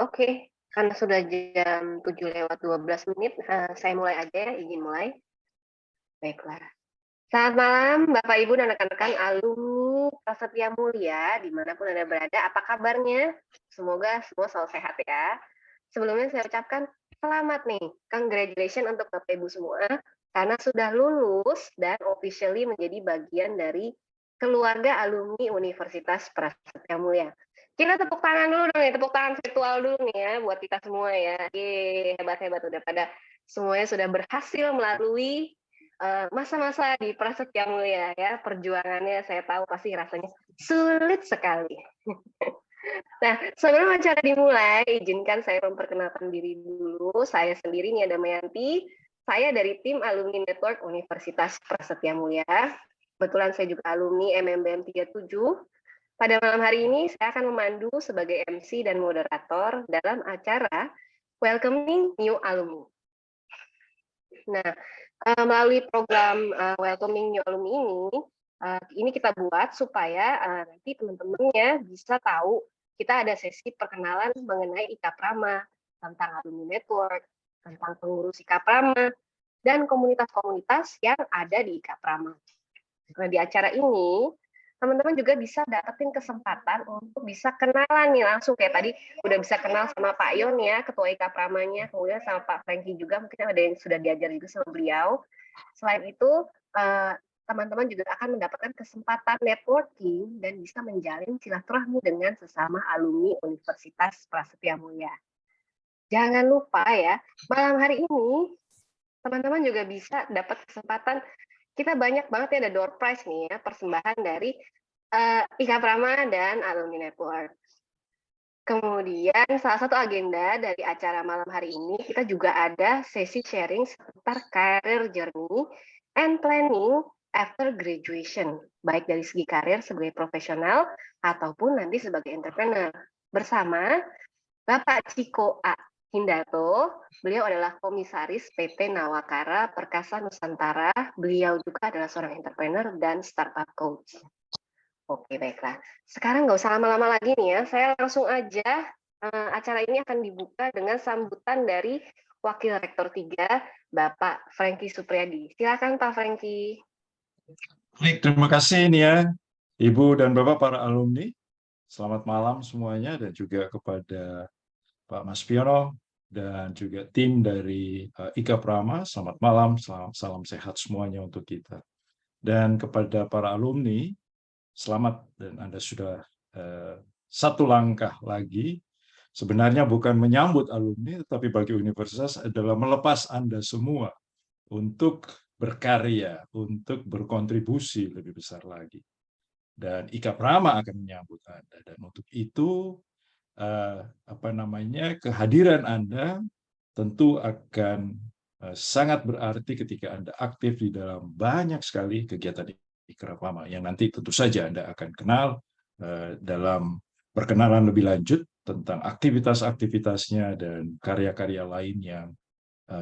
Oke, karena sudah jam 7:12, saya mulai aja ya, izin mulai. Baiklah. Selamat malam Bapak Ibu dan rekan-rekan alumni Prasetya Mulia, dimanapun Anda berada, apa kabarnya? Semoga semua selalu sehat ya. Sebelumnya saya ucapkan selamat nih, congratulations untuk Bapak Ibu semua, karena sudah lulus dan officially menjadi bagian dari keluarga alumni Universitas Prasetya Mulia. Kita tepuk tangan dulu dong ya, tepuk tangan virtual dulu nih ya, buat kita semua ya. Yeay, hebat-hebat udah pada semuanya sudah berhasil melalui masa-masa di Prasetya Mulia ya, perjuangannya saya tahu pasti rasanya sulit sekali. Nah, sebelum acara dimulai, izinkan saya memperkenalkan diri dulu. Saya sendiri Nia Damayanti, saya dari tim Alumni Network Universitas Prasetya Mulia. Kebetulan saya juga alumni MMBM 37. Pada malam hari ini saya akan memandu sebagai MC dan moderator dalam acara Welcoming New Alumni. Nah, melalui program Welcoming New Alumni ini kita buat supaya nanti teman-temannya bisa tahu kita ada sesi perkenalan mengenai Ikaprama, tentang alumni network, tentang pengurus Ikaprama, dan komunitas-komunitas yang ada di Ikaprama. Nah, di acara ini teman-teman juga bisa dapetin kesempatan untuk bisa kenalan nih langsung kayak tadi udah bisa kenal sama Pak Yon ya, ketua Ikapramanya, kemudian sama Pak Franky juga, mungkin ada yang sudah diajar juga sama beliau. Selain itu, teman-teman juga akan mendapatkan kesempatan networking dan bisa menjalin silaturahmi dengan sesama alumni Universitas Prasetya Mulia. Jangan lupa ya, malam hari ini teman-teman juga bisa dapat kesempatan, kita banyak banget ya, ada door prize nih ya, persembahan dari Ikaprama dan Alumni Network. Kemudian salah satu agenda dari acara malam hari ini, kita juga ada sesi sharing seputar career journey and planning after graduation, baik dari segi karir sebagai profesional ataupun nanti sebagai entrepreneur. Bersama Bapak Ciko A. Hindato, beliau adalah komisaris PT Nawakara Perkasa Nusantara, beliau juga adalah seorang entrepreneur dan startup coach. Oke, baiklah. Sekarang nggak usah lama-lama lagi nih ya, saya langsung aja, acara ini akan dibuka dengan sambutan dari Wakil Rektor 3, Bapak Franky Supriyadi. Silakan Pak Franky. Baik, terima kasih Nia, Ibu dan Bapak para alumni. Selamat malam semuanya dan juga kepada Pak Mas Piono dan juga tim dari Ikaprama. Selamat malam, salam sehat semuanya untuk kita. Dan kepada para alumni, selamat dan Anda sudah satu langkah lagi. Sebenarnya bukan menyambut alumni, tetapi bagi universitas adalah melepas Anda semua untuk berkarya, untuk berkontribusi lebih besar lagi. Dan Ikaprama akan menyambut Anda. Dan untuk itu, kehadiran Anda tentu akan sangat berarti ketika Anda aktif di dalam banyak sekali kegiatan Ikaprama yang nanti tentu saja Anda akan kenal dalam perkenalan lebih lanjut tentang aktivitas-aktivitasnya dan karya-karya lain yang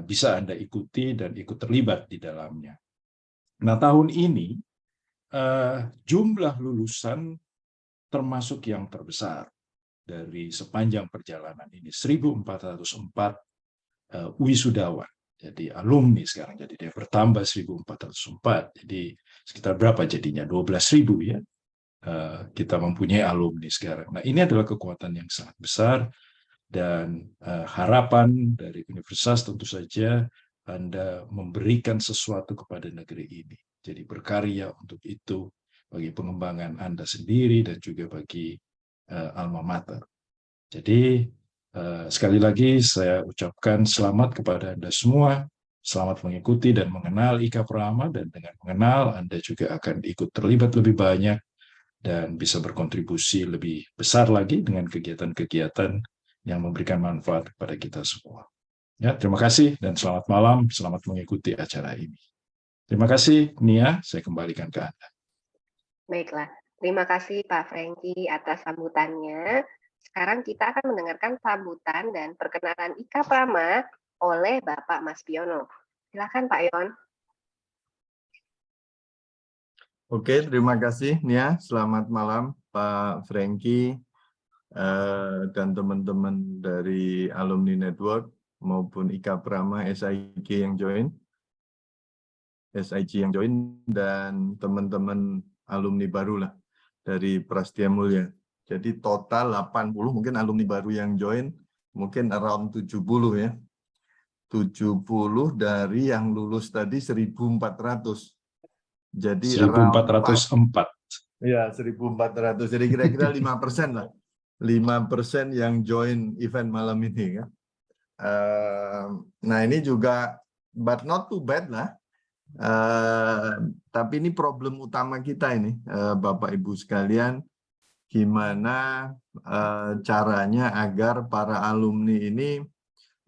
bisa Anda ikuti dan ikut terlibat di dalamnya. Nah, tahun ini jumlah lulusan termasuk yang terbesar dari sepanjang perjalanan ini, 1.404 wisudawan. Jadi alumni sekarang, jadi dia bertambah 1.404. Jadi sekitar berapa jadinya? 12.000 ya. Kita mempunyai alumni sekarang. Nah, ini adalah kekuatan yang sangat besar dan harapan dari universitas tentu saja Anda memberikan sesuatu kepada negeri ini. Jadi berkarya untuk itu bagi pengembangan Anda sendiri dan juga bagi alma mater. Jadi sekali lagi saya ucapkan selamat kepada Anda semua. Selamat mengikuti dan mengenal Ikaprama, dan dengan mengenal Anda juga akan ikut terlibat lebih banyak dan bisa berkontribusi lebih besar lagi dengan kegiatan-kegiatan yang memberikan manfaat kepada kita semua. Ya, terima kasih dan selamat malam, selamat mengikuti acara ini. Terima kasih, Nia, saya kembalikan ke Anda. Baiklah, terima kasih Pak Franky atas sambutannya. Sekarang kita akan mendengarkan sambutan dan perkenalan Ikaprama oleh Bapak Mas Piono. Silakan Pak Yon. Oke, terima kasih Nia. Selamat malam Pak Franky, dan teman-teman dari Alumni Network maupun IKA Prama, SIG yang join, dan teman-teman alumni baru lah dari Prastia Mulia. Jadi total 80, mungkin alumni baru yang join, mungkin around 70 ya. 70 dari yang lulus tadi 1.400. Jadi around 1.404. Ya, 1.400. Jadi kira-kira 5% lah. 5% yang join event malam ini. Ya. Nah ini juga, but not too bad lah. Tapi ini problem utama kita ini, Bapak Ibu sekalian, gimana caranya agar para alumni ini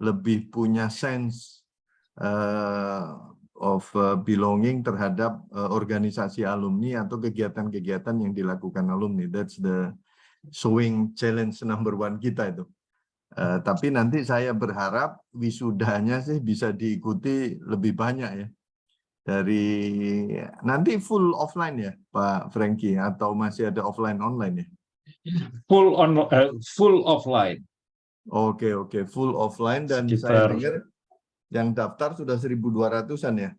lebih punya sense of belonging terhadap organisasi alumni atau kegiatan-kegiatan yang dilakukan alumni. That's the showing challenge number 1 kita itu. Tapi nanti saya berharap wisudanya sih bisa diikuti lebih banyak ya. Dari nanti full offline ya Pak Frankie atau masih ada offline online ya? Full offline. Oke, full offline dan Sekitar, saya dengar yang daftar sudah 1.200-an ya?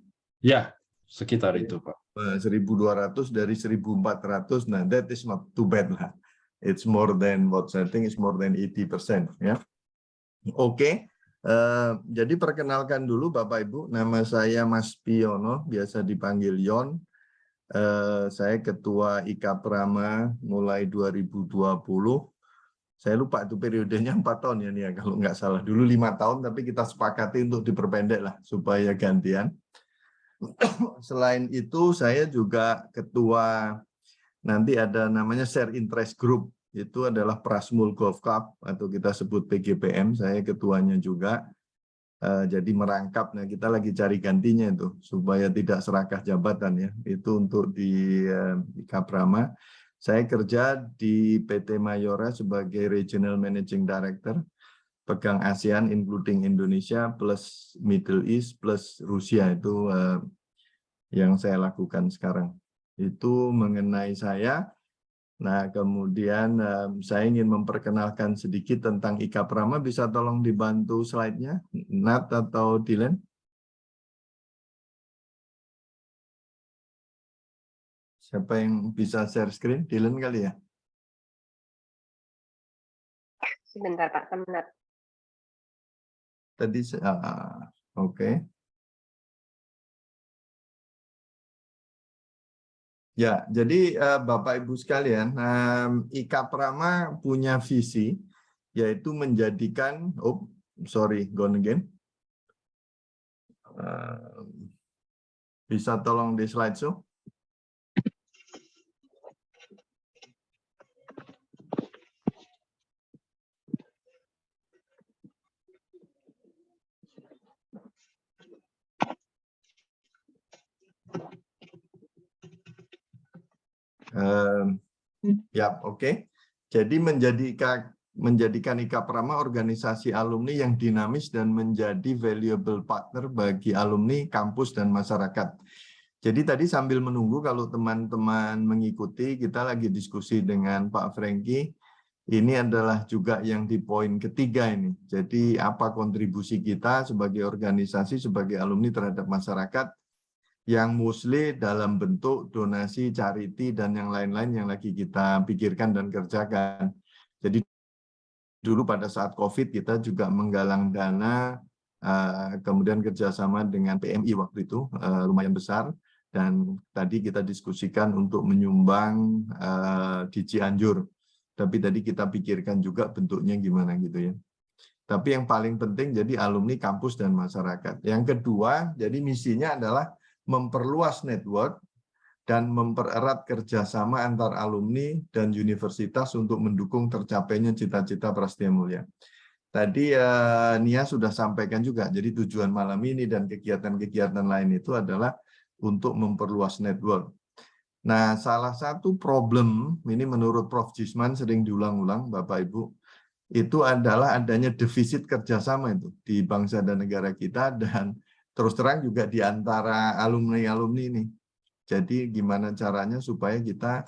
Ya, sekitar itu Pak. 1.200 dari 1.400, nah that is not too bad lah. It's more than what I think is more than 80% ya. Oke. Jadi perkenalkan dulu Bapak Ibu, nama saya Mas Piono, biasa dipanggil Yon. Saya Ketua IKA Prama mulai 2020. Saya lupa itu periodenya 4 tahun ya nih ya, kalau nggak salah. Dulu 5 tahun, tapi kita sepakati untuk diperpendek lah supaya gantian. Selain itu saya juga ketua, nanti ada namanya Share Interest Group. Itu adalah Prasmul Golf Club atau kita sebut PGPM, saya ketuanya juga. Jadi merangkap, nah kita lagi cari gantinya itu supaya tidak serakah jabatan ya. Itu untuk di IKA Prama. Saya kerja di PT Mayora sebagai Regional Managing Director, pegang ASEAN including Indonesia plus Middle East plus Rusia, itu yang saya lakukan sekarang. Itu mengenai saya. Nah, kemudian saya ingin memperkenalkan sedikit tentang IKA Prama. Bisa tolong dibantu slide-nya, Nat atau Dylan? Siapa yang bisa share screen? Dylan kali ya? Sebentar Pak, sebentar. Tadi, oke. Ya, jadi Bapak Ibu sekalian, IKA Prama punya visi, yaitu menjadikan, gone again. Bisa tolong di slide show? Ya, oke. Jadi menjadikan IKA Prama organisasi alumni yang dinamis dan menjadi valuable partner bagi alumni, kampus, dan masyarakat. Jadi tadi sambil menunggu kalau teman-teman mengikuti, kita lagi diskusi dengan Pak Frankie. Ini adalah juga yang di poin ketiga ini. Jadi apa kontribusi kita sebagai organisasi, sebagai alumni terhadap masyarakat, yang mostly dalam bentuk donasi, charity, dan yang lain-lain yang lagi kita pikirkan dan kerjakan. Jadi dulu pada saat COVID kita juga menggalang dana, kemudian kerjasama dengan PMI waktu itu lumayan besar, dan tadi kita diskusikan untuk menyumbang di Cianjur. Tapi tadi kita pikirkan juga bentuknya gimana gitu ya. Tapi yang paling penting jadi alumni, kampus, dan masyarakat. Yang kedua, jadi misinya adalah memperluas network dan mempererat kerjasama antar alumni dan universitas untuk mendukung tercapainya cita-cita Prastia Mulia. Tadi Nia sudah sampaikan juga, jadi tujuan malam ini dan kegiatan-kegiatan lain itu adalah untuk memperluas network. Nah, salah satu problem, ini menurut Prof. Jisman sering diulang-ulang, Bapak Ibu, itu adalah adanya defisit kerjasama itu di bangsa dan negara kita, dan terus terang juga di antara alumni-alumni ini. Jadi gimana caranya supaya kita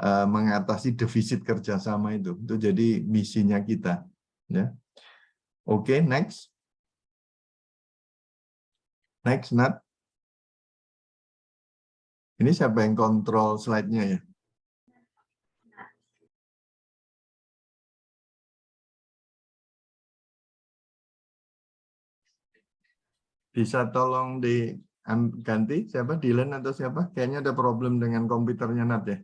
mengatasi defisit kerjasama itu. Itu jadi misinya kita. Ya. Oke, next. Next, Nat. Ini siapa yang kontrol slide-nya ya? Bisa tolong diganti siapa? Dylan atau siapa? Kayaknya ada problem dengan komputernya Nat ya.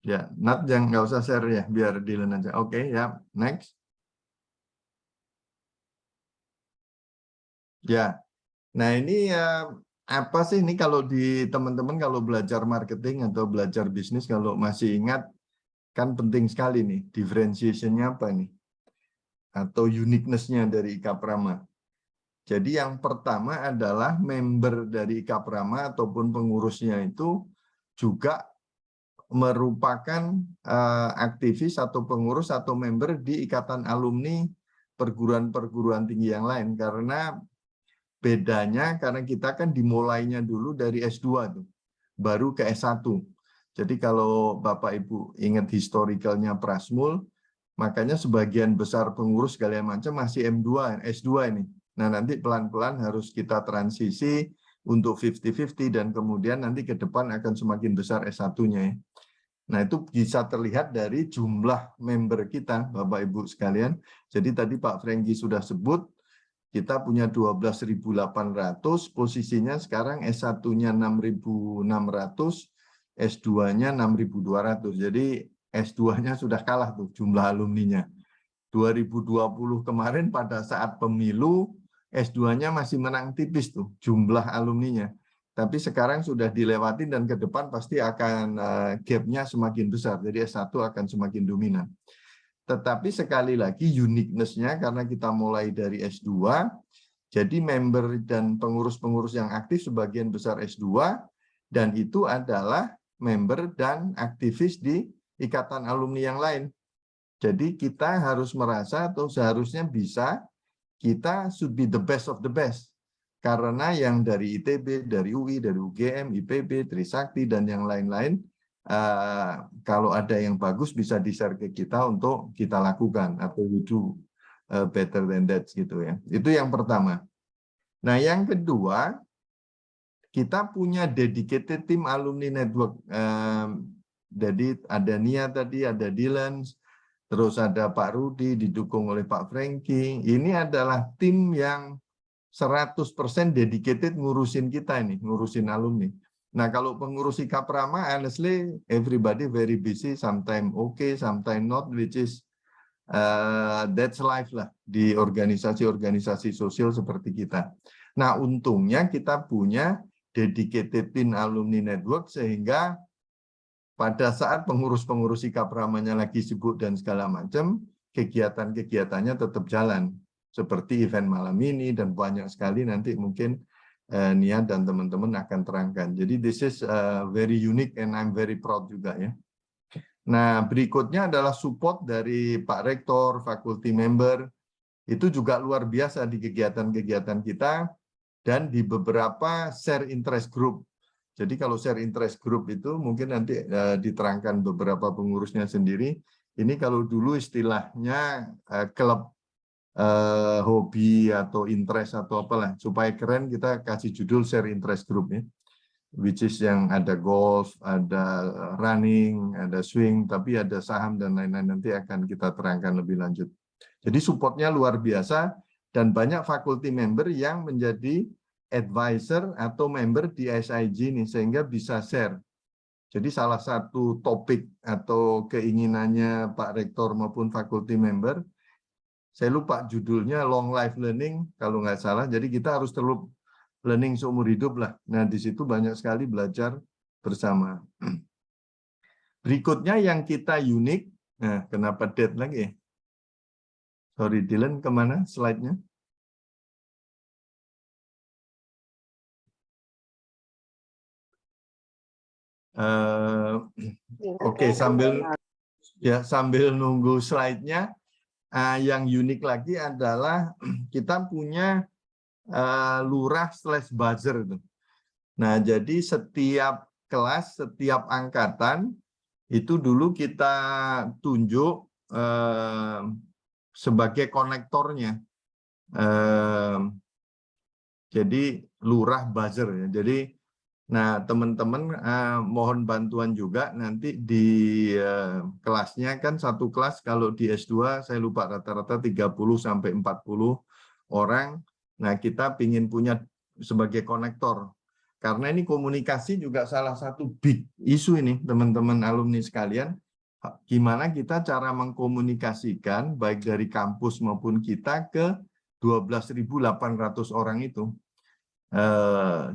Ya, Nat yang nggak usah share ya, biar Dylan aja. Oke, ya, next. Ya, nah ini apa sih ini kalau di teman-teman kalau belajar marketing atau belajar bisnis kalau masih ingat kan penting sekali nih differentiation-nya apa nih atau uniqueness-nya dari Ika Prama. Jadi yang pertama adalah member dari Ika Prama ataupun pengurusnya itu juga merupakan aktivis atau pengurus atau member di ikatan alumni perguruan-perguruan tinggi yang lain karena bedanya karena kita kan dimulainya dulu dari S2 tuh, baru ke S1. Jadi kalau Bapak Ibu ingat historicalnya Prasmul, makanya sebagian besar pengurus segala macam masih M2, S2 ini. Nah nanti pelan-pelan harus kita transisi untuk 50-50 dan kemudian nanti ke depan akan semakin besar S1-nya ya. Nah itu bisa terlihat dari jumlah member kita Bapak Ibu sekalian. Jadi tadi Pak Franky sudah sebut, kita punya 12.800, posisinya sekarang S1-nya 6.600, S2-nya 6.200. Jadi S2-nya sudah kalah tuh jumlah alumninya. 2020 kemarin pada saat pemilu, S2-nya masih menang tipis tuh jumlah alumninya. Tapi sekarang sudah dilewati dan ke depan pasti akan gap-nya semakin besar. Jadi S1 akan semakin dominan. Tetapi sekali lagi uniqueness-nya karena kita mulai dari S2, jadi member dan pengurus-pengurus yang aktif sebagian besar S2, dan itu adalah member dan aktivis di ikatan alumni yang lain. Jadi kita harus merasa atau seharusnya bisa, kita should be the best of the best. Karena yang dari ITB, dari UI, dari UGM, IPB, Trisakti, dan yang lain-lain, kalau ada yang bagus bisa di-share ke kita untuk kita lakukan atau we do better than that gitu ya. Itu yang pertama. Nah, yang kedua, kita punya dedicated team alumni network. Jadi ada Nia tadi, ada Dylan, terus ada Pak Rudi didukung oleh Pak Franky. Ini adalah tim yang 100% dedicated ngurusin kita ini, ngurusin alumni. Nah, kalau pengurus Ika Prama, honestly, everybody very busy, sometimes okay, sometimes not, which is that's life lah di organisasi-organisasi sosial seperti kita. Nah, untungnya kita punya dedicated team alumni network sehingga pada saat pengurus-pengurus Ika Pramanya lagi sibuk dan segala macam, kegiatan-kegiatannya tetap jalan. Seperti event malam ini dan banyak sekali nanti mungkin Nia dan teman-teman akan terangkan. Jadi this is very unique and I'm very proud juga ya. Nah berikutnya adalah support dari Pak Rektor, faculty member, itu juga luar biasa di kegiatan-kegiatan kita dan di beberapa share interest group. Jadi kalau share interest group itu mungkin nanti diterangkan beberapa pengurusnya sendiri. Ini kalau dulu istilahnya klub hobi atau interest atau apalah supaya keren kita kasih judul share interest group ya, which is yang ada golf, ada running, ada swing, tapi ada saham dan lain-lain nanti akan kita terangkan lebih lanjut. Jadi supportnya luar biasa dan banyak faculty member yang menjadi advisor atau member di SIG ini sehingga bisa share. Jadi salah satu topik atau keinginannya Pak Rektor maupun faculty member, saya lupa judulnya long life learning kalau nggak salah. Jadi kita harus terus learning seumur hidup lah. Nah di situ banyak sekali belajar bersama. Berikutnya yang kita unik. Nah kenapa dead lagi? Sorry Dylan, kemana slide-nya? Oke, sambil nunggu slide-nya. Yang unik lagi adalah kita punya lurah/buzzer itu. Nah, jadi setiap kelas setiap angkatan itu dulu kita tunjuk sebagai konektornya. Jadi lurah buzzer ya. Jadi nah teman-teman mohon bantuan juga nanti di kelasnya kan satu kelas kalau di S2 saya lupa rata-rata 30 sampai 40 orang. Nah, kita ingin punya sebagai konektor. Karena ini komunikasi juga salah satu big isu ini teman-teman alumni sekalian. Gimana kita cara mengkomunikasikan baik dari kampus maupun kita ke 12.800 orang itu.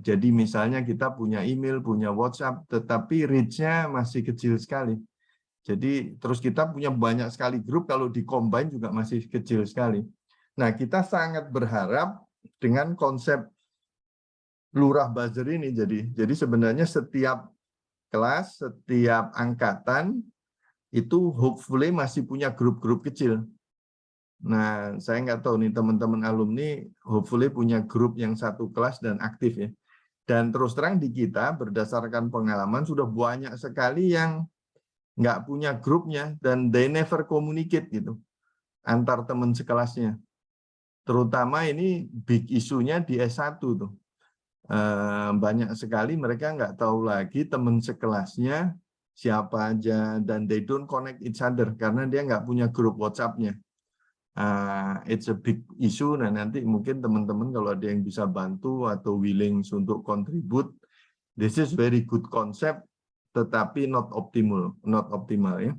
Jadi misalnya kita punya email, punya WhatsApp, tetapi reach-nya masih kecil sekali. Jadi terus kita punya banyak sekali grup, kalau di-combine juga masih kecil sekali. Nah, kita sangat berharap dengan konsep lurah buzzer ini. Jadi sebenarnya setiap kelas, setiap angkatan itu hopefully masih punya grup-grup kecil. Nah, saya nggak tahu nih teman-teman alumni hopefully punya grup yang satu kelas dan aktif ya. Dan terus terang di kita berdasarkan pengalaman sudah banyak sekali yang nggak punya grupnya dan they never communicate gitu antar teman sekelasnya. Terutama ini big isunya di S1 tuh. Banyak sekali mereka nggak tahu lagi teman sekelasnya siapa aja dan they don't connect each other karena dia nggak punya grup WhatsApp-nya. It's a big issue. Nah, nanti mungkin teman-teman kalau ada yang bisa bantu atau willing untuk contribute, this is very good concept, tetapi not optimal ya.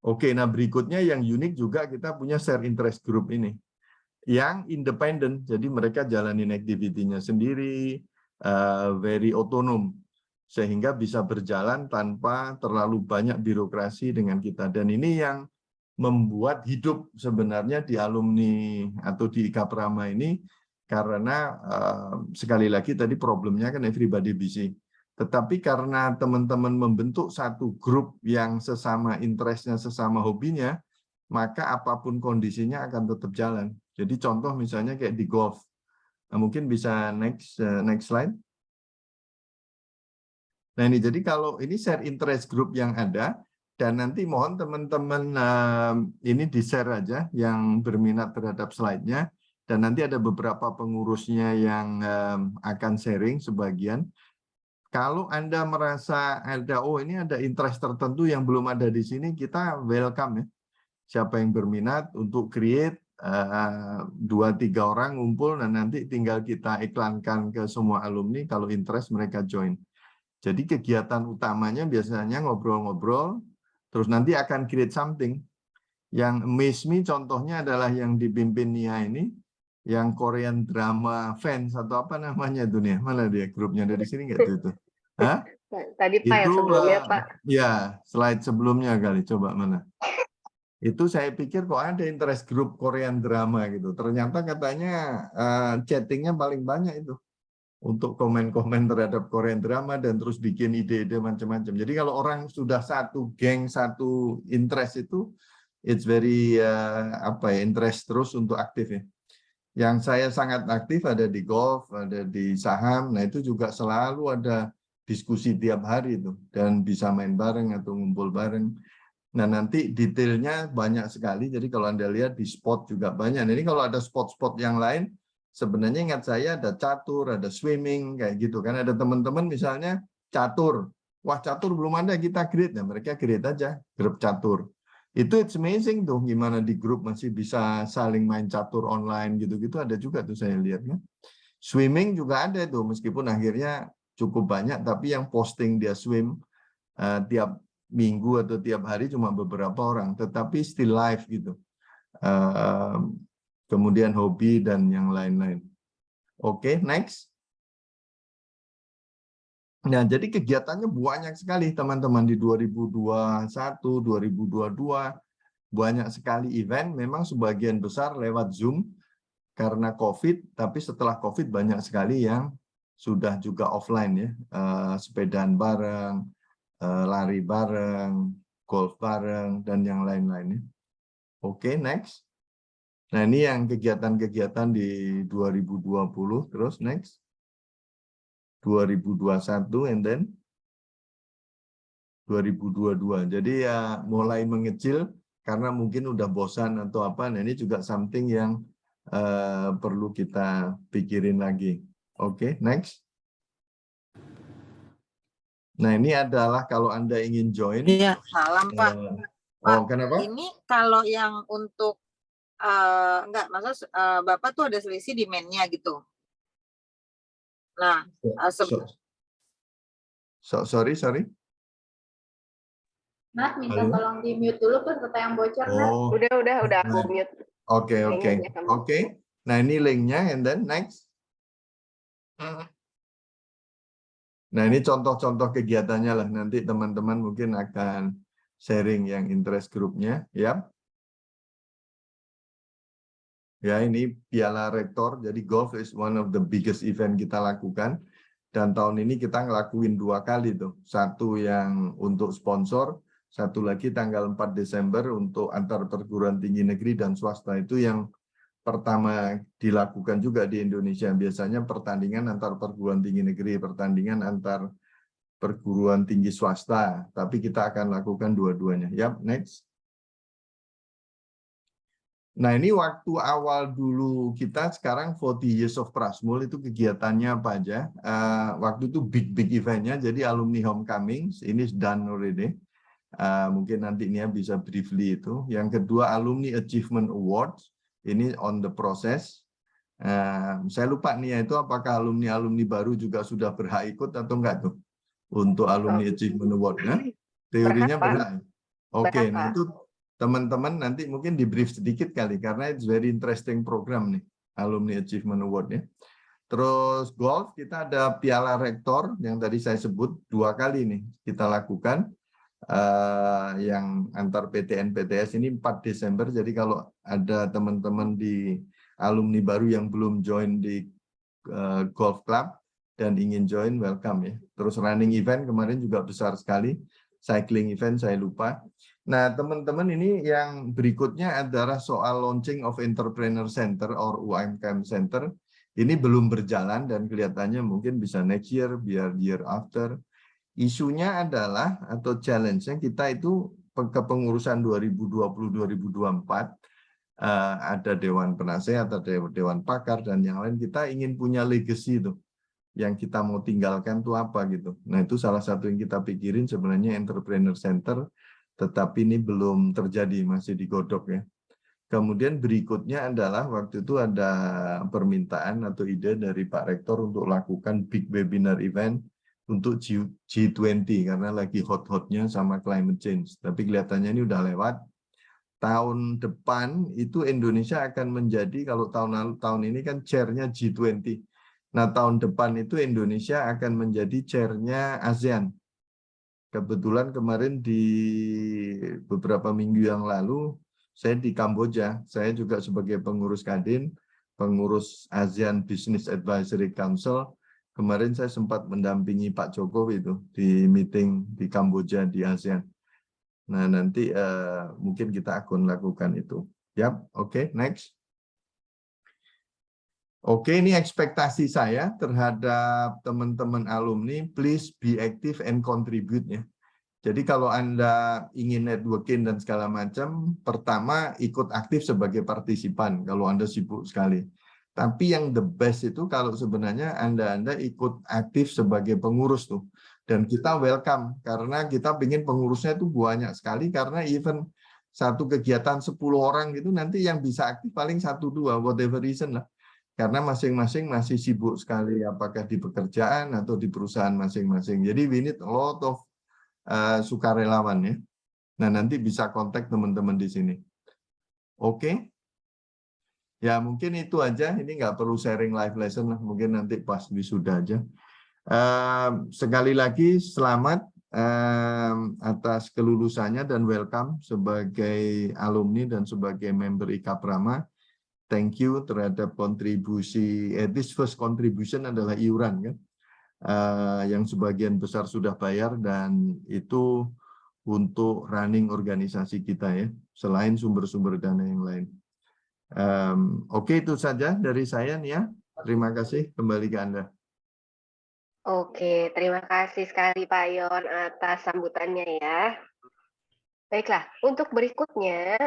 Oke, nah berikutnya yang unik juga kita punya share interest group ini, yang independen, jadi mereka jalanin activity-nya sendiri, very otonom, sehingga bisa berjalan tanpa terlalu banyak birokrasi dengan kita. Dan ini yang membuat hidup sebenarnya di alumni atau di IKA Prama ini, karena sekali lagi tadi problemnya kan everybody busy. Tetapi karena teman-teman membentuk satu grup yang sesama interestnya, sesama hobinya, maka apapun kondisinya akan tetap jalan. Jadi contoh misalnya kayak di golf. Nah, mungkin bisa next slide. Nah ini jadi kalau ini share interest group yang ada, dan nanti mohon teman-teman ini di-share aja yang berminat terhadap slide-nya, dan nanti ada beberapa pengurusnya yang akan sharing sebagian. Kalau Anda merasa ada, oh ini ada interest tertentu yang belum ada di sini, kita welcome ya. Siapa yang berminat untuk create 2-3 orang ngumpul, dan nanti tinggal kita iklankan ke semua alumni, kalau interest mereka join. Jadi kegiatan utamanya biasanya ngobrol-ngobrol, terus nanti akan create something. Yang amaze me contohnya adalah yang dipimpin Nia ini, yang Korean drama fans atau apa namanya itu nih, mana dia grupnya dari sini nggak itu? Hah? Tadi Pak yang sebelumnya Pak. Ya, slide sebelumnya kali, coba mana? Itu saya pikir kok ada interest group Korean drama gitu. Ternyata katanya chattingnya paling banyak itu untuk komen-komen terhadap Korean drama dan terus bikin ide-ide macam-macam. Jadi kalau orang sudah satu geng, satu interest itu, it's very interest terus untuk aktif ya. Yang saya sangat aktif ada di golf, ada di saham. Nah itu juga selalu ada diskusi tiap hari itu dan bisa main bareng atau ngumpul bareng. Nah nanti detailnya banyak sekali. Jadi kalau Anda lihat di spot juga banyak. Nah, ini kalau ada spot-spot yang lain, sebenarnya ingat saya ada catur, ada swimming kayak gitu kan. Ada teman-teman misalnya catur. Wah catur belum ada, kita create. Nah mereka create aja grup catur. Itu it's amazing tuh gimana di grup masih bisa saling main catur online gitu-gitu, ada juga tuh saya lihatnya. Swimming juga ada tuh meskipun akhirnya cukup banyak, tapi yang posting dia swim tiap minggu atau tiap hari cuma beberapa orang, tetapi still live gitu. Kemudian hobi dan yang lain-lain. Oke, next. Nah, jadi kegiatannya banyak sekali teman-teman di 2021, 2022, banyak sekali event, memang sebagian besar lewat Zoom karena COVID, tapi setelah COVID banyak sekali yang sudah juga offline ya, sepedaan bareng, lari bareng, golf bareng, dan yang lain-lainnya. Oke, next. Nah, ini yang kegiatan-kegiatan di 2020, terus next. 2021, and then 2022. Jadi ya mulai mengecil karena mungkin udah bosan atau apa. Nah ini juga something yang perlu kita pikirin lagi. Oke, next. Nah ini adalah kalau Anda ingin join. Iya, salam Pak. Oh, kenapa? Ini kalau yang untuk enggak, maksudnya Bapak tuh ada selisih demand-nya gitu. Nah, sorry. Mas, minta Halo? tolong di mute dulu peserta yang bocor, Mas. Oh, Udah aku mute. Oke. Nah ini linknya, and then next. Nah ini contoh-contoh kegiatannya lah. Nanti teman-teman mungkin akan sharing yang interest grupnya, ya. Ya ini Piala Rektor. Jadi golf is one of the biggest event kita lakukan. Dan tahun ini kita ngelakuin 2 kali tuh. Satu yang untuk sponsor, satu lagi tanggal 4 Desember untuk antar perguruan tinggi negeri dan swasta. Itu yang pertama dilakukan juga di Indonesia. Biasanya pertandingan antar perguruan tinggi negeri, pertandingan antar perguruan tinggi swasta. Tapi kita akan lakukan dua-duanya. Yap, next. Nah ini waktu awal dulu kita, sekarang 40 Years of Prasmul itu kegiatannya apa aja. Waktu itu big eventnya, jadi alumni homecoming, ini done already. Mungkin nanti Nia bisa briefly itu. Yang kedua alumni achievement awards, ini on the process. Saya lupa Nia itu apakah alumni baru juga sudah berhak ikut atau enggak tuh untuk alumni achievement award. Nah, teorinya berhak. Oke, nah itu teman-teman nanti mungkin di brief sedikit kali karena it's very interesting program nih alumni achievement award ya. Terus golf kita ada Piala Rektor yang tadi saya sebut 2 kali nih kita lakukan yang antar PTN PTS ini 4 Desember. Jadi kalau ada teman-teman di alumni baru yang belum join di golf club dan ingin join, welcome ya. Terus running event kemarin juga besar sekali, cycling event saya lupa. Nah, teman-teman ini yang berikutnya adalah soal launching of Entrepreneur Center or UMKM Center. Ini belum berjalan dan kelihatannya mungkin bisa next year, biar year after. Isunya adalah atau challenge-nya kita itu kepengurusan 2020-2024 ada Dewan Penasehat, ada Dewan Pakar dan yang lain. Kita ingin punya legacy itu. Yang kita mau tinggalkan itu apa gitu. Nah, itu salah satu yang kita pikirin sebenarnya Entrepreneur Center. Tetapi ini belum terjadi, masih digodok ya. Kemudian berikutnya adalah waktu itu ada permintaan atau ide dari Pak Rektor untuk lakukan big webinar event untuk G20 karena lagi hot-hotnya sama climate change. Tapi kelihatannya ini udah lewat. Tahun depan itu Indonesia akan menjadi, kalau tahun ini kan chairnya G20. Nah tahun depan itu Indonesia akan menjadi chairnya ASEAN. Kebetulan kemarin di beberapa minggu yang lalu, saya di Kamboja. Saya juga sebagai pengurus Kadin, pengurus ASEAN Business Advisory Council. Kemarin saya sempat mendampingi Pak Jokowi itu di meeting di Kamboja di ASEAN. Nah nanti mungkin kita akan lakukan itu. Yap, oke, next. Oke, ini ekspektasi saya terhadap teman-teman alumni, please be active and contribute ya. Jadi kalau Anda ingin networking dan segala macam, pertama ikut aktif sebagai partisipan kalau Anda sibuk sekali. Tapi yang the best itu kalau sebenarnya Anda ikut aktif sebagai pengurus tuh. Dan kita welcome karena kita ingin pengurusnya itu banyak sekali karena even satu kegiatan 10 orang gitu nanti yang bisa aktif paling 1-2 whatever reason lah. Karena masing-masing masih sibuk sekali, apakah di pekerjaan atau di perusahaan masing-masing. Jadi we need a lot of sukarelawan ya. Nah nanti bisa kontak teman-teman di sini. Oke. Ya mungkin itu aja. Ini nggak perlu sharing live lesson lah. Mungkin nanti pas wisuda aja. Sekali lagi selamat atas kelulusannya dan welcome sebagai alumni dan sebagai member IKA Prama. Thank you terhadap kontribusi, this first contribution adalah iuran kan, yang sebagian besar sudah bayar dan itu untuk running organisasi kita ya, selain sumber-sumber dana yang lain. Oke, itu saja dari saya nih ya. Terima kasih, kembali ke Anda. Oke, terima kasih sekali Pak Yon atas sambutannya ya. Baiklah, untuk berikutnya,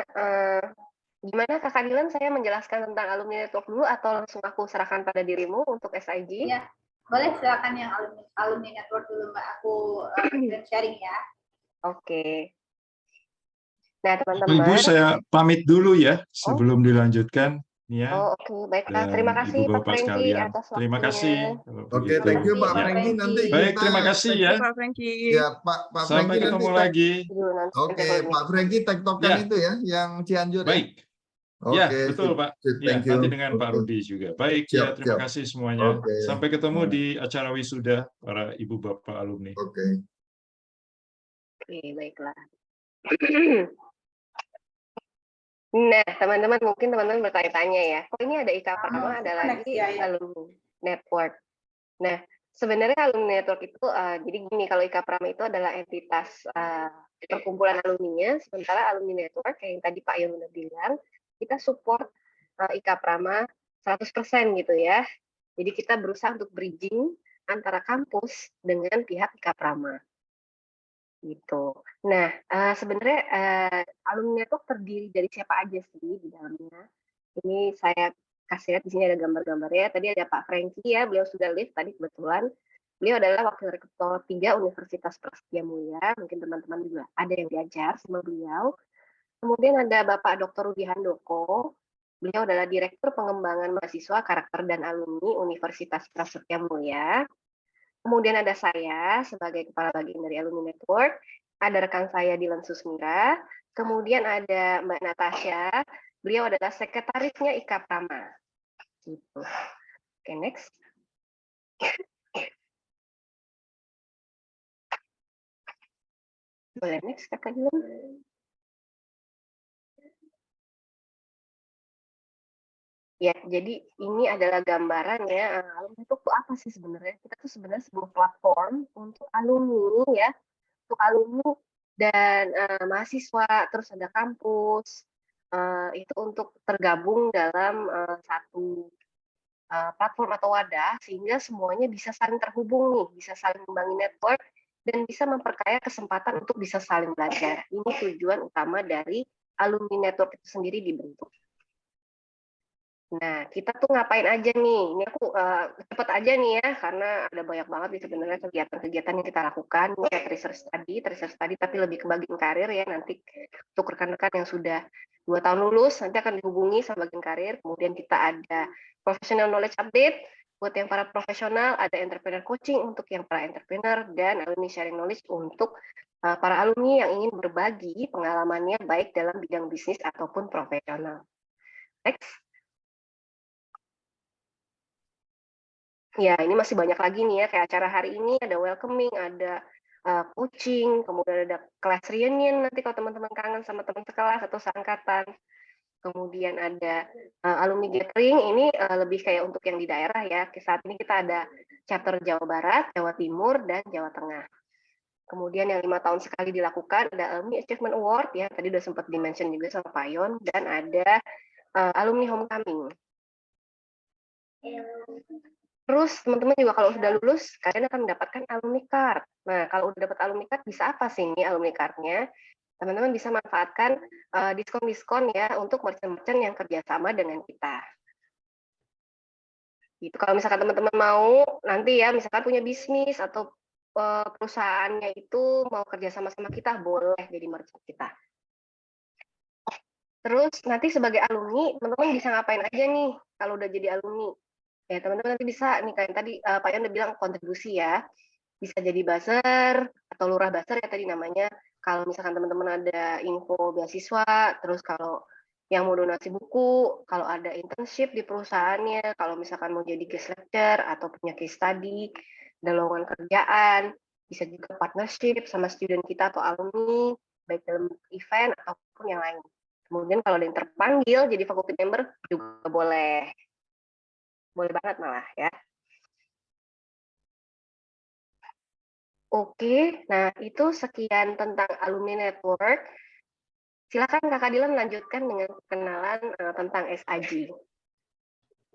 gimana Kakak Dilan, saya menjelaskan tentang alumni network dulu atau langsung aku serahkan pada dirimu untuk SIG? Ya, boleh silakan yang alumni network dulu Mbak. Aku sharing ya. Oke. Nah, Ibu teman-teman. saya pamit dulu ya sebelum dilanjutkan. Ya, Oke, baiklah. Terima dan kasih Ibu Pak Bapak Franky sekalian. atas Terima waktunya. kasih. Kalau Oke, begitu. thank you Pak Ya. Franky. Nanti Baik, kita terima kasih ya. Pak Franky. ya Pak Sampai Franky nanti ketemu lagi. Oke, Pak Franky tektokan Ya. itu ya yang Cianjur ya. Baik. Ya, Oke, betul Pak. Ya, thank you. nanti dengan Pak Oke. Rudi juga. Baik, Siap, ya terima siap. kasih semuanya. Oke. Sampai ketemu di acara wisuda para Ibu Bapak alumni. Oke. Oke, baiklah. Nah, teman-teman, mungkin teman-teman bertanya-tanya ya, kok ini ada Ika Prama, ada lagi alumni network. Nah, sebenarnya alumni network itu, jadi gini, kalau Ika Prama itu adalah entitas perkumpulan alumninya, sementara alumni network, yang tadi Pak Yon udah bilang, kita support Ika Prama 100% gitu ya. Jadi kita berusaha untuk bridging antara kampus dengan pihak Ika Prama. Gitu. Nah, sebenarnya alumni network terdiri dari siapa aja sih di dalamnya? Ini saya kasih lihat di sini ada gambar-gambarnya. Tadi ada Pak Franky ya, beliau sudah live tadi kebetulan. Beliau adalah Wakil Rektor 3 Universitas Prasetya Mulia. Mungkin teman-teman juga ada yang belajar sama beliau. Kemudian ada Bapak Dr. Rudi Handoko. Beliau adalah Direktur Pengembangan Mahasiswa Karakter dan Alumni Universitas Prasetya Mulia. Kemudian ada saya sebagai kepala bagian dari Alumni Network, ada rekan saya Dilan Susmira, kemudian ada Mbak Natasha, beliau adalah sekretarisnya Ika Prama. Gitu. Oke, next. Boleh next, Kakak Dilan. Ya, jadi ini adalah gambarannya alumni itu apa sih sebenarnya? Kita tuh sebenarnya sebuah platform untuk alumni ya, untuk alumni dan mahasiswa, terus ada kampus, itu untuk tergabung dalam satu platform atau wadah, sehingga semuanya bisa saling terhubung nih, bisa saling membangun network, dan bisa memperkaya kesempatan untuk bisa saling belajar. Ini tujuan utama dari alumni network itu sendiri dibentuk. Nah, kita tuh ngapain aja nih? Ini aku cepet aja nih ya, karena ada banyak banget nih sebenarnya kegiatan-kegiatan yang kita lakukan. Ini kayak research study, tapi lebih ke bagian karir ya. Nanti untuk rekan-rekan yang sudah 2 tahun lulus, nanti akan dihubungi sama bagian karir. Kemudian kita ada professional knowledge update, buat yang para profesional, ada entrepreneur coaching untuk yang para entrepreneur, dan alumni sharing knowledge untuk para alumni yang ingin berbagi pengalamannya baik dalam bidang bisnis ataupun profesional. Next. Ya, ini masih banyak lagi nih ya, kayak acara hari ini ada welcoming, ada coaching, kemudian ada kelas reunion nanti kalau teman-teman kangen sama teman sekelas atau seangkatan. Kemudian ada alumni gathering, ini lebih kayak untuk yang di daerah ya. Saat ini kita ada chapter Jawa Barat, Jawa Timur, dan Jawa Tengah. Kemudian yang 5 tahun sekali dilakukan ada Alumni Achievement Award ya, tadi udah sempat di-mention juga sama Pak Yon, dan ada alumni homecoming. Terus teman-teman juga kalau sudah lulus, kalian akan mendapatkan alumni card. Nah, kalau udah dapat alumni card, bisa apa sih ini alumni card-nya? Teman-teman bisa manfaatkan diskon-diskon ya untuk merchant-merchant yang kerjasama dengan kita. Gitu. Kalau misalkan teman-teman mau nanti ya, misalkan punya bisnis atau perusahaannya itu mau kerjasama sama kita, boleh jadi merchant kita. Terus nanti sebagai alumni, teman-teman bisa ngapain aja nih kalau udah jadi alumni? Ya, teman-teman nanti bisa nih kayak tadi Pak Yon udah bilang kontribusi ya. Bisa jadi buzzer atau lurah buzzer ya tadi namanya. Kalau misalkan teman-teman ada info beasiswa, terus kalau yang mau donasi buku, kalau ada internship di perusahaannya, kalau misalkan mau jadi guest lecturer atau punya case study, ada lowongan kerjaan, bisa juga partnership sama student kita atau alumni, baik dalam event ataupun yang lain. Kemudian kalau ada yang terpanggil jadi faculty member juga boleh. Boleh banget malah ya. Oke, nah itu sekian tentang alumni network. Silakan Kakak Dilan lanjutkan dengan perkenalan tentang SIG.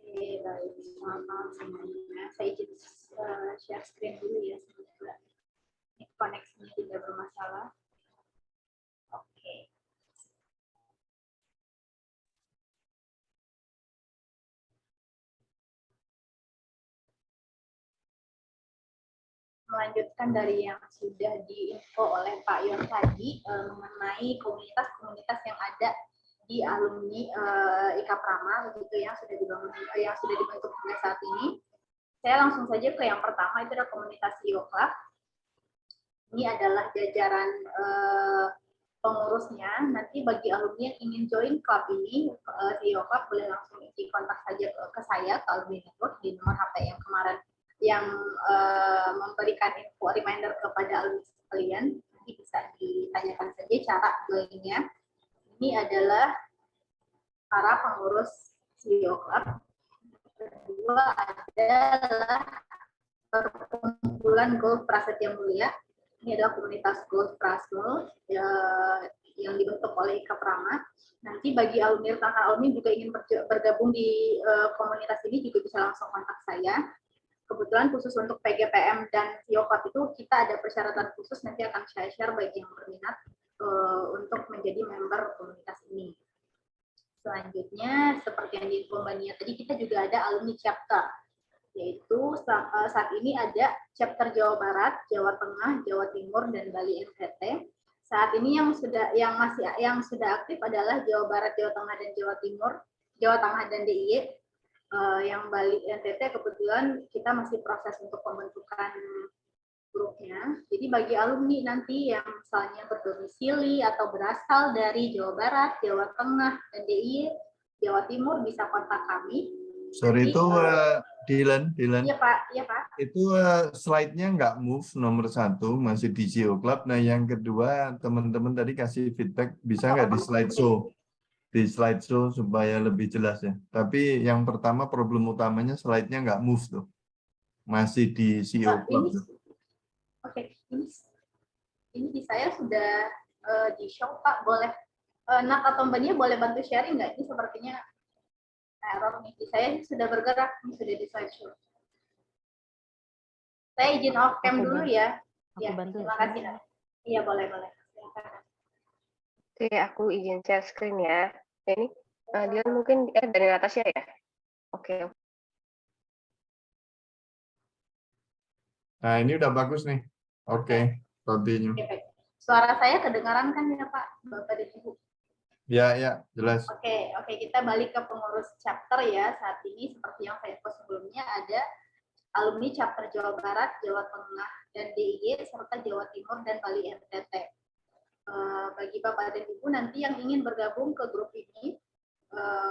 Oke, baik. Selamat malam semuanya. Saya izin share screen dulu ya, semoga koneksinya tidak bermasalah. Oke. Melanjutkan dari yang sudah diinfo oleh Pak Yon tadi mengenai komunitas-komunitas yang ada di alumni IKA Prama begitu yang sudah dibangun, yang sudah dibentuk hingga saat ini. Saya langsung saja ke yang pertama, itu adalah komunitas CEO Club. Ini adalah jajaran pengurusnya. Nanti bagi alumni yang ingin join klub ini, CEO Club boleh langsung isi kontak saja ke saya, ke Alumni Network, di nomor HP yang kemarin yang memberikan info reminder kepada alumni sekalian. Nanti bisa ditanyakan saja cara joinnya. Ini adalah para pengurus CEO Club. Kedua adalah perkumpulan Gold Prasetya Mulia. Ini adalah komunitas Gold Prasmul yang dibentuk oleh IKA Prama. Nanti bagi alumni rekan alumni juga ingin bergabung di komunitas ini juga bisa langsung kontak saya. Kebetulan khusus untuk PGPM dan CEO Club itu kita ada persyaratan khusus, nanti akan saya share bagi yang berminat untuk menjadi member komunitas ini. Selanjutnya, seperti yang diinformasikan tadi, kita juga ada alumni chapter, yaitu saat ini ada chapter Jawa Barat, Jawa Tengah, Jawa Timur, dan Bali NTT. Saat ini yang sudah aktif adalah Jawa Barat, Jawa Tengah, dan Jawa Timur, Jawa Tengah dan DIY. Yang Bali NTT kebetulan kita masih proses untuk pembentukan grupnya. Jadi bagi alumni nanti yang misalnya berdomisili atau berasal dari Jawa Barat, Jawa Tengah, dan DIY, Jawa Timur bisa kontak kami. Sorry, itu Dylan. Iya Pak, iya Pak. Itu slide-nya nggak move, nomor 1 masih di CEO Club. Nah yang kedua, teman-teman tadi kasih feedback, bisa nggak di slideshow? Di slideshow supaya lebih jelas ya. Tapi yang pertama problem utamanya slide-nya nggak move tuh. Masih di CEO Club. Oke, ini di saya sudah di show Pak, boleh Nak atau Mbak Nia boleh bantu sharing nggak? Ini sepertinya error nih. Di saya sudah bergerak, ini sudah di slideshow. Saya izin off cam dulu ya. Ya, terima kasih. Iya, boleh. Oke, aku izin share screen ya. Ini dia mungkin dari atasnya ya. Oke. Nah ini udah bagus nih. Oke, continue. Suara saya kedengaran kan ya Pak, Bapak dan Ibu? Ya, jelas. Oke, kita balik ke pengurus chapter ya. Saat ini seperti yang saya info sebelumnya ada alumni chapter Jawa Barat, Jawa Tengah, dan DIY, serta Jawa Timur dan Bali NTT. Bagi Bapak dan Ibu nanti yang ingin bergabung ke grup ini,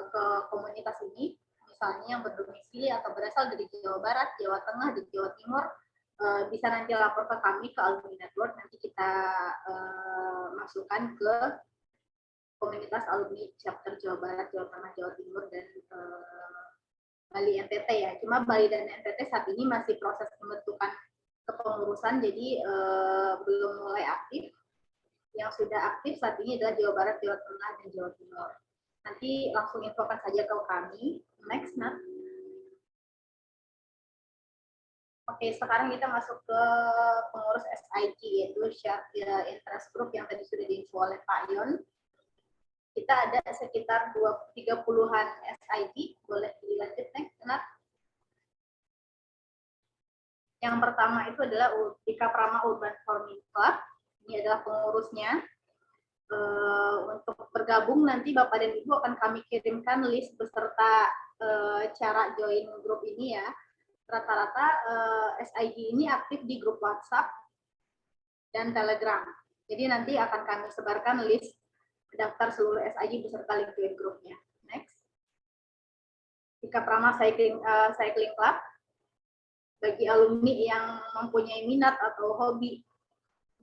ke komunitas ini, misalnya yang berdomisili atau berasal dari Jawa Barat, Jawa Tengah, dan Jawa Timur, bisa nanti lapor ke kami, ke Alumni Network, nanti kita masukkan ke komunitas alumni chapter Jawa Barat, Jawa Tengah, Jawa Timur, dan Bali NTT ya. Cuma Bali dan NTT saat ini masih proses pembentukan kepengurusan, jadi belum mulai aktif. Yang sudah aktif saat ini adalah Jawa Barat, Jawa Tengah, dan Jawa Timur. Nanti langsung infokan saja ke kami. Next, Nat. Oke, sekarang kita masuk ke pengurus SIG, yaitu Share Interest Group yang tadi sudah diinfo oleh Pak Yon. Kita ada sekitar 30-an SIG, boleh dilanjut next, Nat. Yang pertama itu adalah IKA Prama Urban Farming Club. Ini adalah pengurusnya. Untuk bergabung nanti Bapak dan Ibu akan kami kirimkan list beserta cara join grup ini ya. Rata-rata SIG ini aktif di grup WhatsApp dan Telegram. Jadi nanti akan kami sebarkan list daftar seluruh SIG beserta link join grupnya. Next. IKA Prama Cycling Club. Bagi alumni yang mempunyai minat atau hobi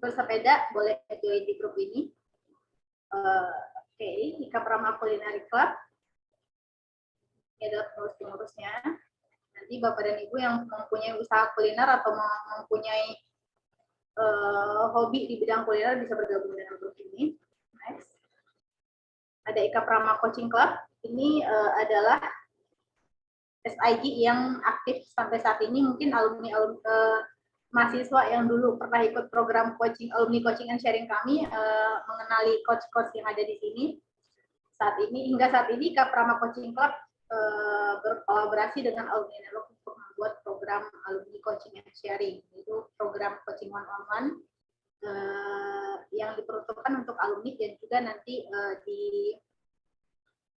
bersepeda boleh join di grup ini. Oke, IKA Prama Culinary Club. Ini adalah pengurus-pengurusnya. Nanti Bapak dan Ibu yang mempunyai usaha kuliner atau mempunyai hobi di bidang kuliner bisa bergabung dengan grup ini. Next. Ada IKA Prama Coaching Club. Ini adalah SIG yang aktif sampai saat ini, mungkin mahasiswa yang dulu pernah ikut program coaching, alumni coaching and sharing kami, mengenali coach-coach yang ada di sini. Hingga saat ini IKA Prama Coaching Club berkolaborasi dengan alumni network untuk membuat program alumni coaching and sharing, yaitu program coaching one-on-one yang diperuntukkan untuk alumni dan juga nanti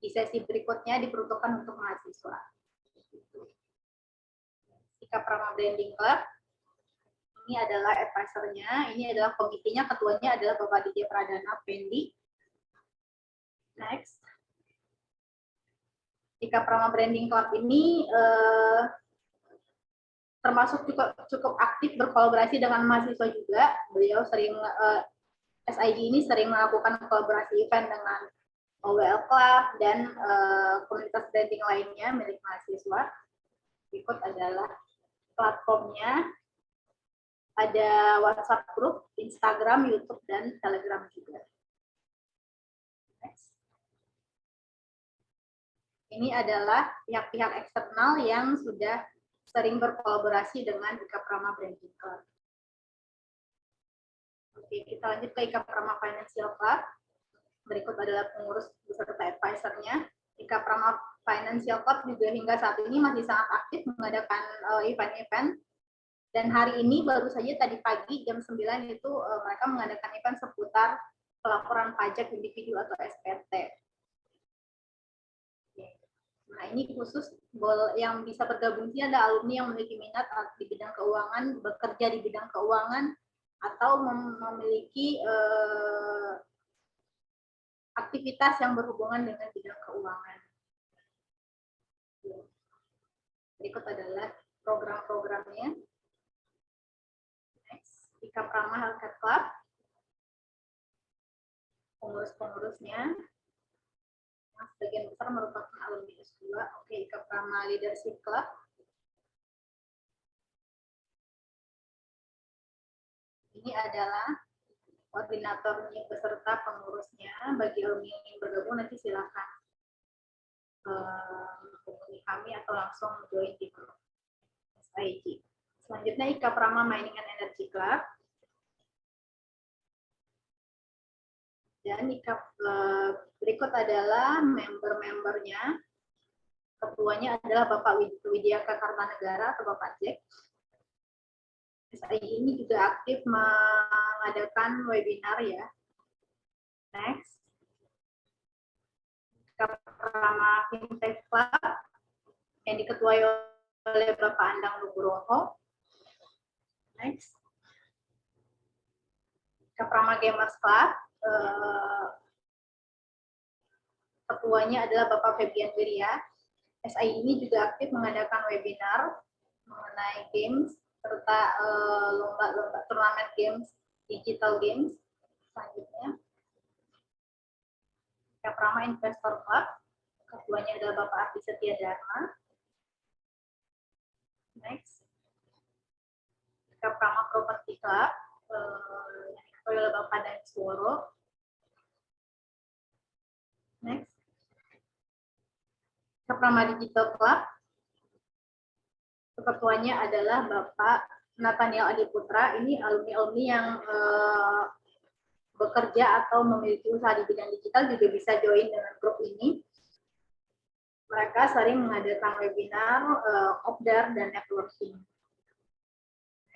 di sesi berikutnya diperuntukkan untuk mahasiswa. IKA Prama Branding Club, ini adalah advisor-nya, ini adalah komitinya, ketuanya adalah Bapak Didi Pradana Pendi. Next. IKA Prama Branding Club ini termasuk cukup aktif berkolaborasi dengan mahasiswa juga. Beliau sering, SIG ini sering melakukan kolaborasi event dengan OWL Club dan komunitas branding lainnya milik mahasiswa. Berikut adalah platformnya. Ada WhatsApp group, Instagram, YouTube, dan Telegram juga. Next. Ini adalah pihak-pihak eksternal yang sudah sering berkolaborasi dengan IKA Prama Branding Club. Oke, kita lanjut ke IKA Prama Financial Club. Berikut adalah pengurus beserta advisor-nya. IKA Prama Financial Club juga hingga saat ini masih sangat aktif mengadakan event-event. Dan hari ini baru saja tadi pagi jam 9 itu mereka mengadakan event seputar pelaporan pajak individu atau SPT. Nah, ini khusus yang bisa bergabung ini ada alumni yang memiliki minat di bidang keuangan, bekerja di bidang keuangan, atau memiliki aktivitas yang berhubungan dengan bidang keuangan. Berikut adalah program-programnya. IKA Prama Healthcare Club, pengurus-pengurusnya, yang sebagian besar merupakan alumni S2. Oke, IKA Prama Leadership Club. Ini adalah koordinatornya beserta pengurusnya. Bagi alumni yang ingin bergabung nanti silakan menghubungi kami atau langsung join di grup SIG. Selanjutnya IKA Prama Mining and Energy Club. Dan berikut adalah member-membernya. Ketuanya adalah Bapak Widyaka Kartanegara atau Bapak Jack. SIG ini juga aktif mengadakan webinar ya. Next. IKA Prama Fintech Club yang diketuai oleh Bapak Andang Nugroho. Next. IKA Prama Gamers Club. Ketuanya adalah Bapak Febian Wirya. SI ini juga aktif mengadakan webinar mengenai games serta lomba-lomba turnamen games, digital games. Selanjutnya, IKA Prama Investor Club. Ketuanya adalah Bapak Arti Setia Dharma. Next, IKA Prama Property Club yang oleh Bapak Dan Suworo. Next, IKA Prama Digital Club. Ketuanya adalah Bapak Nathaniel Adiputra. Ini alumni-alumni yang bekerja atau memiliki usaha di bidang digital juga bisa join dengan grup ini. Mereka sering mengadakan webinar, opdar, dan networking.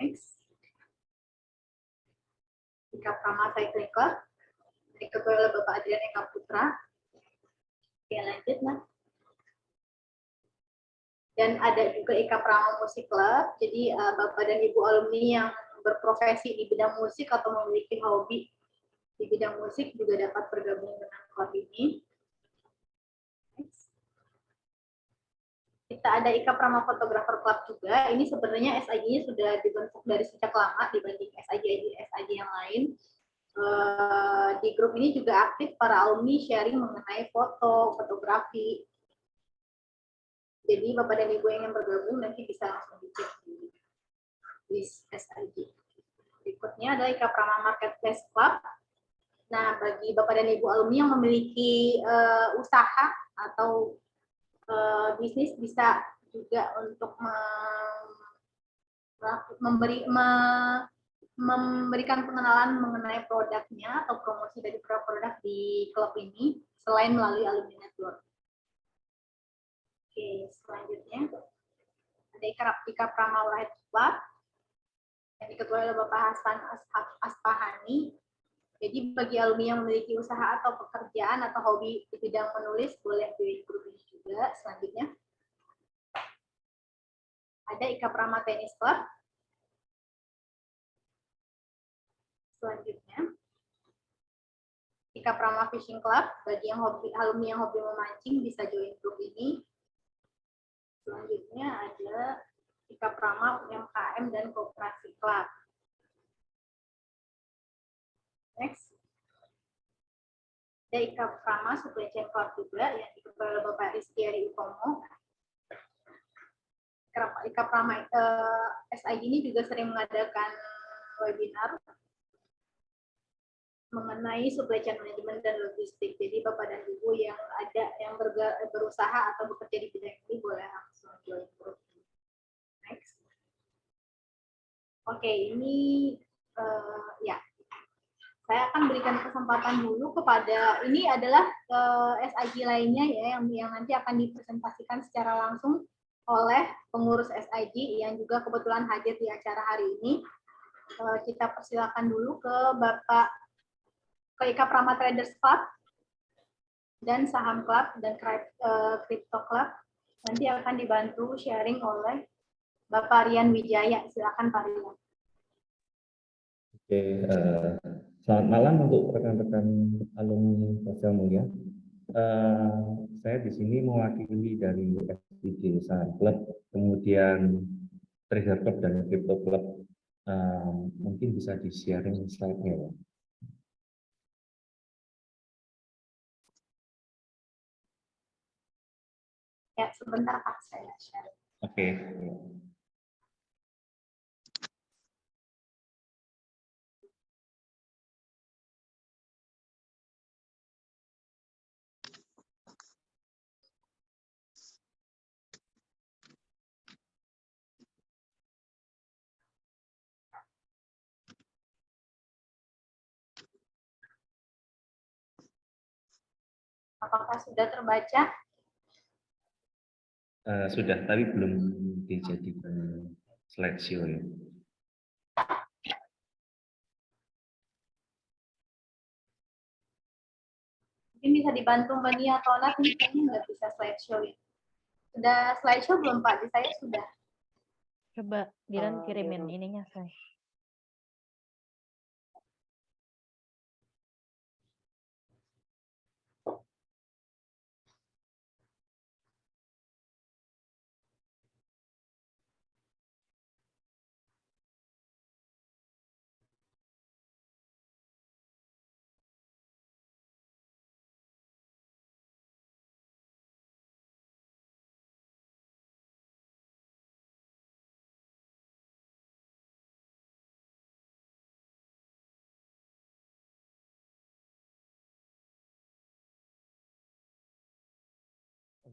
Next, IKA Prama Cycling Club. Diketuai oleh Bapak Adrian Eka Putra. Oke, lanjut, Mas. Dan ada juga IKA Prama Musik Club. Jadi Bapak dan Ibu alumni yang berprofesi di bidang musik atau memiliki hobi di bidang musik juga dapat bergabung dengan klub ini. Next. Kita ada IKA Prama Photographer Club juga. Ini sebenarnya SIG-nya sudah dibentuk dari sejak lama dibanding SIG yang lain. Di grup ini juga aktif para alumni sharing mengenai foto, fotografi. Jadi Bapak dan Ibu yang ingin bergabung nanti bisa langsung dicek di SIG. Berikutnya adalah IKA Prama Marketplace Club. Nah, bagi Bapak dan Ibu alumni yang memiliki usaha atau bisnis bisa juga untuk memberikan pengenalan mengenai produknya atau promosi dari produk di klub ini selain melalui alumni network. Oke, selanjutnya ada Ikaprama Light Club yang diketuai oleh Bapak Hasan Aspahani. Jadi bagi alumni yang memiliki usaha atau pekerjaan atau hobi di bidang menulis boleh join grup ini juga. Selanjutnya ada Ikaprama Tennis Club. Selanjutnya Ikaprama Fishing Club, bagi yang alumni yang hobi memancing bisa join grup ini. Selanjutnya ada Ikaprama UMKM dan Koperasi Club. Next. Ada Ikaprama Supply Chain Club juga yang diketuai oleh Bapak Rizky Ari Utomo. Ikaprama SIG ini juga sering mengadakan webinar mengenai supply chain management dan logistik. Jadi Bapak dan Ibu yang berusaha atau bekerja di bidang ini boleh langsung join grup. Next. Oke, ini ya. Saya akan berikan kesempatan dulu kepada, ini adalah SIG lainnya ya, yang nanti akan dipresentasikan secara langsung oleh pengurus SIG yang juga kebetulan hadir di acara hari ini. Kita persilakan dulu ke Bapak Ikaprama Traders Club dan Saham Club dan Crypto Club. Nanti akan dibantu sharing oleh Bapak Rian Wijaya. Silakan Pak Rian. Oke, selamat malam untuk rekan-rekan alumni Sosial Mulia. Saya di sini mewakili dari SIG Saham Club, kemudian Trader Club dan Crypto Club. Mungkin bisa di-sharing slide-nya. Ya, sebentar Pak, saya share. Oke. Apakah sudah terbaca? Sudah, tapi belum dijadikan slideshow ya. Mungkin bisa dibantu Mbak Nia atau Nat, ini kayaknya nggak bisa slideshow ya. Sudah slideshow belum Pak? Di saya sudah. Coba Dilan kirimin ininya saya.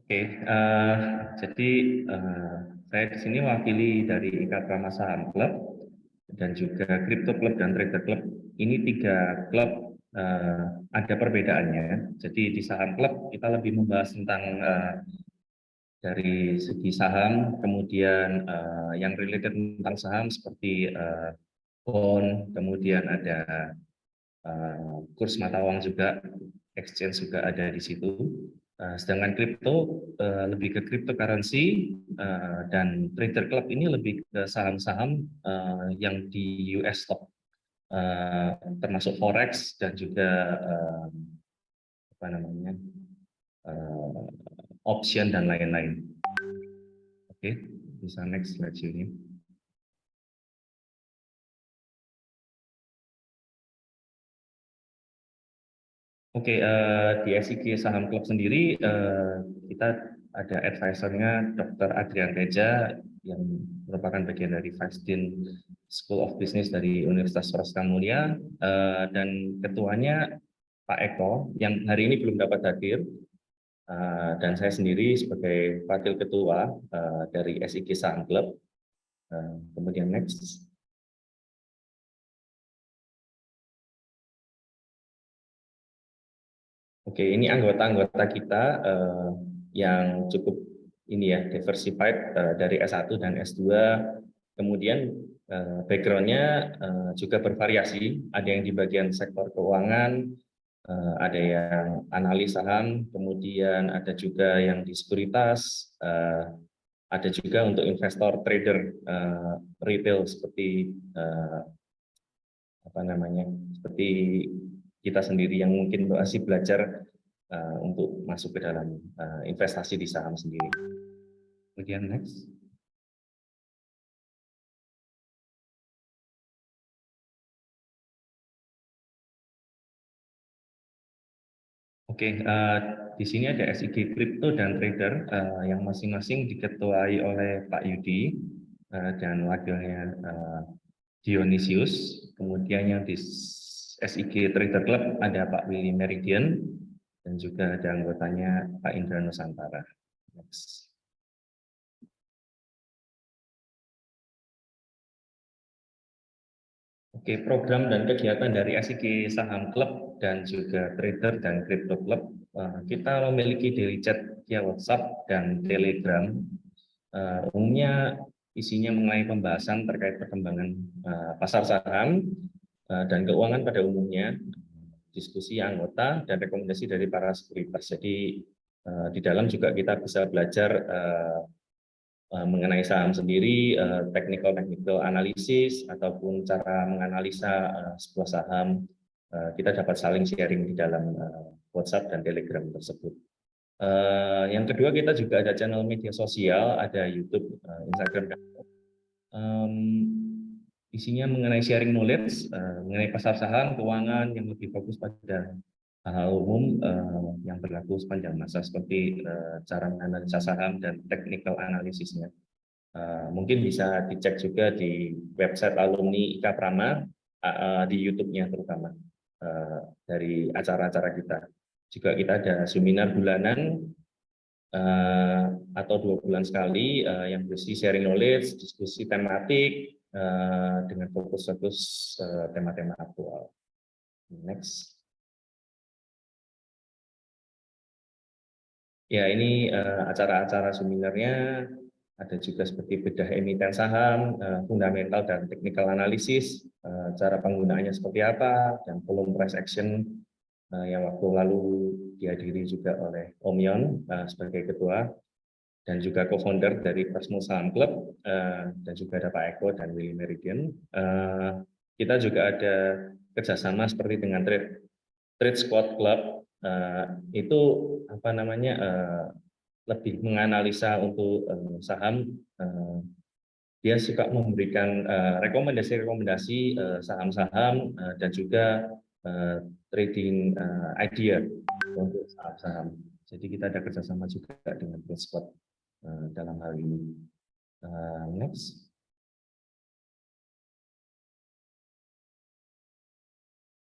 Oke, jadi saya di sini mewakili dari Ikaprama Saham Club dan juga Crypto Club dan Trader Club. Ini 3 klub ada perbedaannya. Jadi di Saham Club kita lebih membahas tentang dari segi saham, kemudian yang related tentang saham seperti bond, kemudian ada kurs mata uang juga, exchange juga ada di situ. Sedangkan kripto lebih ke cryptocurrency dan Trader Club ini lebih ke saham-saham yang di US stock, termasuk forex dan juga option dan lain-lain. Oke, bisa next slide ini. Oke, di SIG Saham Club sendiri kita ada advisornya Dr. Adrian Reja yang merupakan bagian dari Vice Dean School of Business dari Universitas Sosial Mulia, dan ketuanya Pak Eko yang hari ini belum dapat hadir. Dan saya sendiri sebagai wakil ketua dari SIG Saham Club. Kemudian next. Oke, ini anggota-anggota kita yang cukup ini ya, diversified dari S1 dan S2. Kemudian background-nya juga bervariasi, ada yang di bagian sektor keuangan, ada yang analis saham, kemudian ada juga yang di sekuritas, ada juga untuk investor trader retail seperti seperti kita sendiri yang mungkin masih belajar untuk masuk ke dalam investasi di saham sendiri. Kemudian next. Oke, di sini ada SIG Crypto dan Trader yang masing-masing diketuai oleh Pak Yudi dan wakilnya Dionysius. Kemudian yang di SIG Trader Club ada Pak Willy Meridian dan juga ada anggotanya Pak Indra Nusantara. Next. Oke, program dan kegiatan dari SIG Saham Club dan juga Trader dan Crypto Club, kita memiliki daily chat via WhatsApp dan Telegram. Umumnya isinya mengenai pembahasan terkait perkembangan pasar saham dan keuangan pada umumnya, diskusi anggota dan rekomendasi dari para sekuritas. Jadi di dalam juga kita bisa belajar mengenai saham sendiri, technical analisis ataupun cara menganalisa sebuah saham. Kita dapat saling sharing di dalam WhatsApp dan Telegram tersebut. Yang kedua, kita juga ada channel media sosial, ada YouTube, Instagram, dan isinya mengenai sharing knowledge mengenai pasar saham, keuangan yang lebih fokus pada hal umum yang berlaku sepanjang masa seperti cara menganalisa saham dan technical analisisnya. Mungkin bisa dicek juga di website alumni IKA Prama, di YouTube-nya terutama dari acara-acara kita. Juga kita ada seminar bulanan atau 2 bulan sekali yang berisi sharing knowledge, diskusi tematik dengan fokus-fokus tema-tema aktual. Next. Ya, ini acara-acara seminarnya, ada juga seperti bedah emiten saham, fundamental dan technical analisis, cara penggunaannya seperti apa, dan volume price action yang waktu lalu dihadiri juga oleh Om Yon sebagai ketua, dan juga co-founder dari Prasmo Saham Club, dan juga ada Pak Eko dan Willy Meridian. Kita juga ada kerjasama seperti dengan Trade Squad Club, itu lebih menganalisa untuk saham. Dia suka memberikan rekomendasi saham-saham dan juga trading idea untuk saham-saham. Jadi kita ada kerjasama juga dengan Trade Squad dalam hal ini. Next.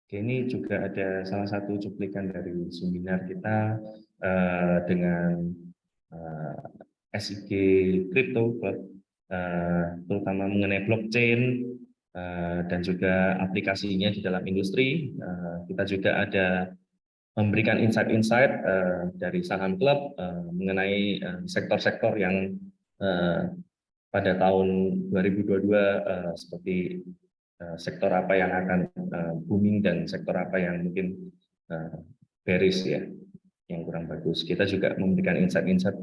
Oke, ini juga ada salah satu cuplikan dari seminar kita dengan SIG Crypto Club, terutama mengenai blockchain dan juga aplikasinya di dalam industri. Kita juga ada memberikan insight-insight dari Saham Club mengenai sektor-sektor yang pada tahun 2022 seperti sektor apa yang akan booming dan sektor apa yang mungkin bearish ya, yang kurang bagus. Kita juga memberikan insight-insight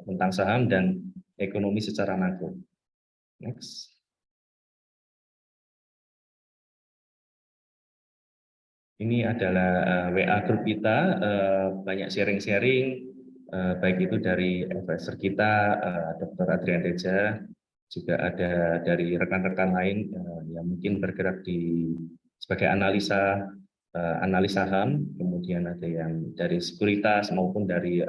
tentang saham dan ekonomi secara makro. Next. Ini adalah WA grup kita, banyak sharing-sharing, baik itu dari investor kita, Dr. Adrian Reja, juga ada dari rekan-rekan lain yang mungkin bergerak sebagai analis saham, kemudian ada yang dari sekuritas maupun dari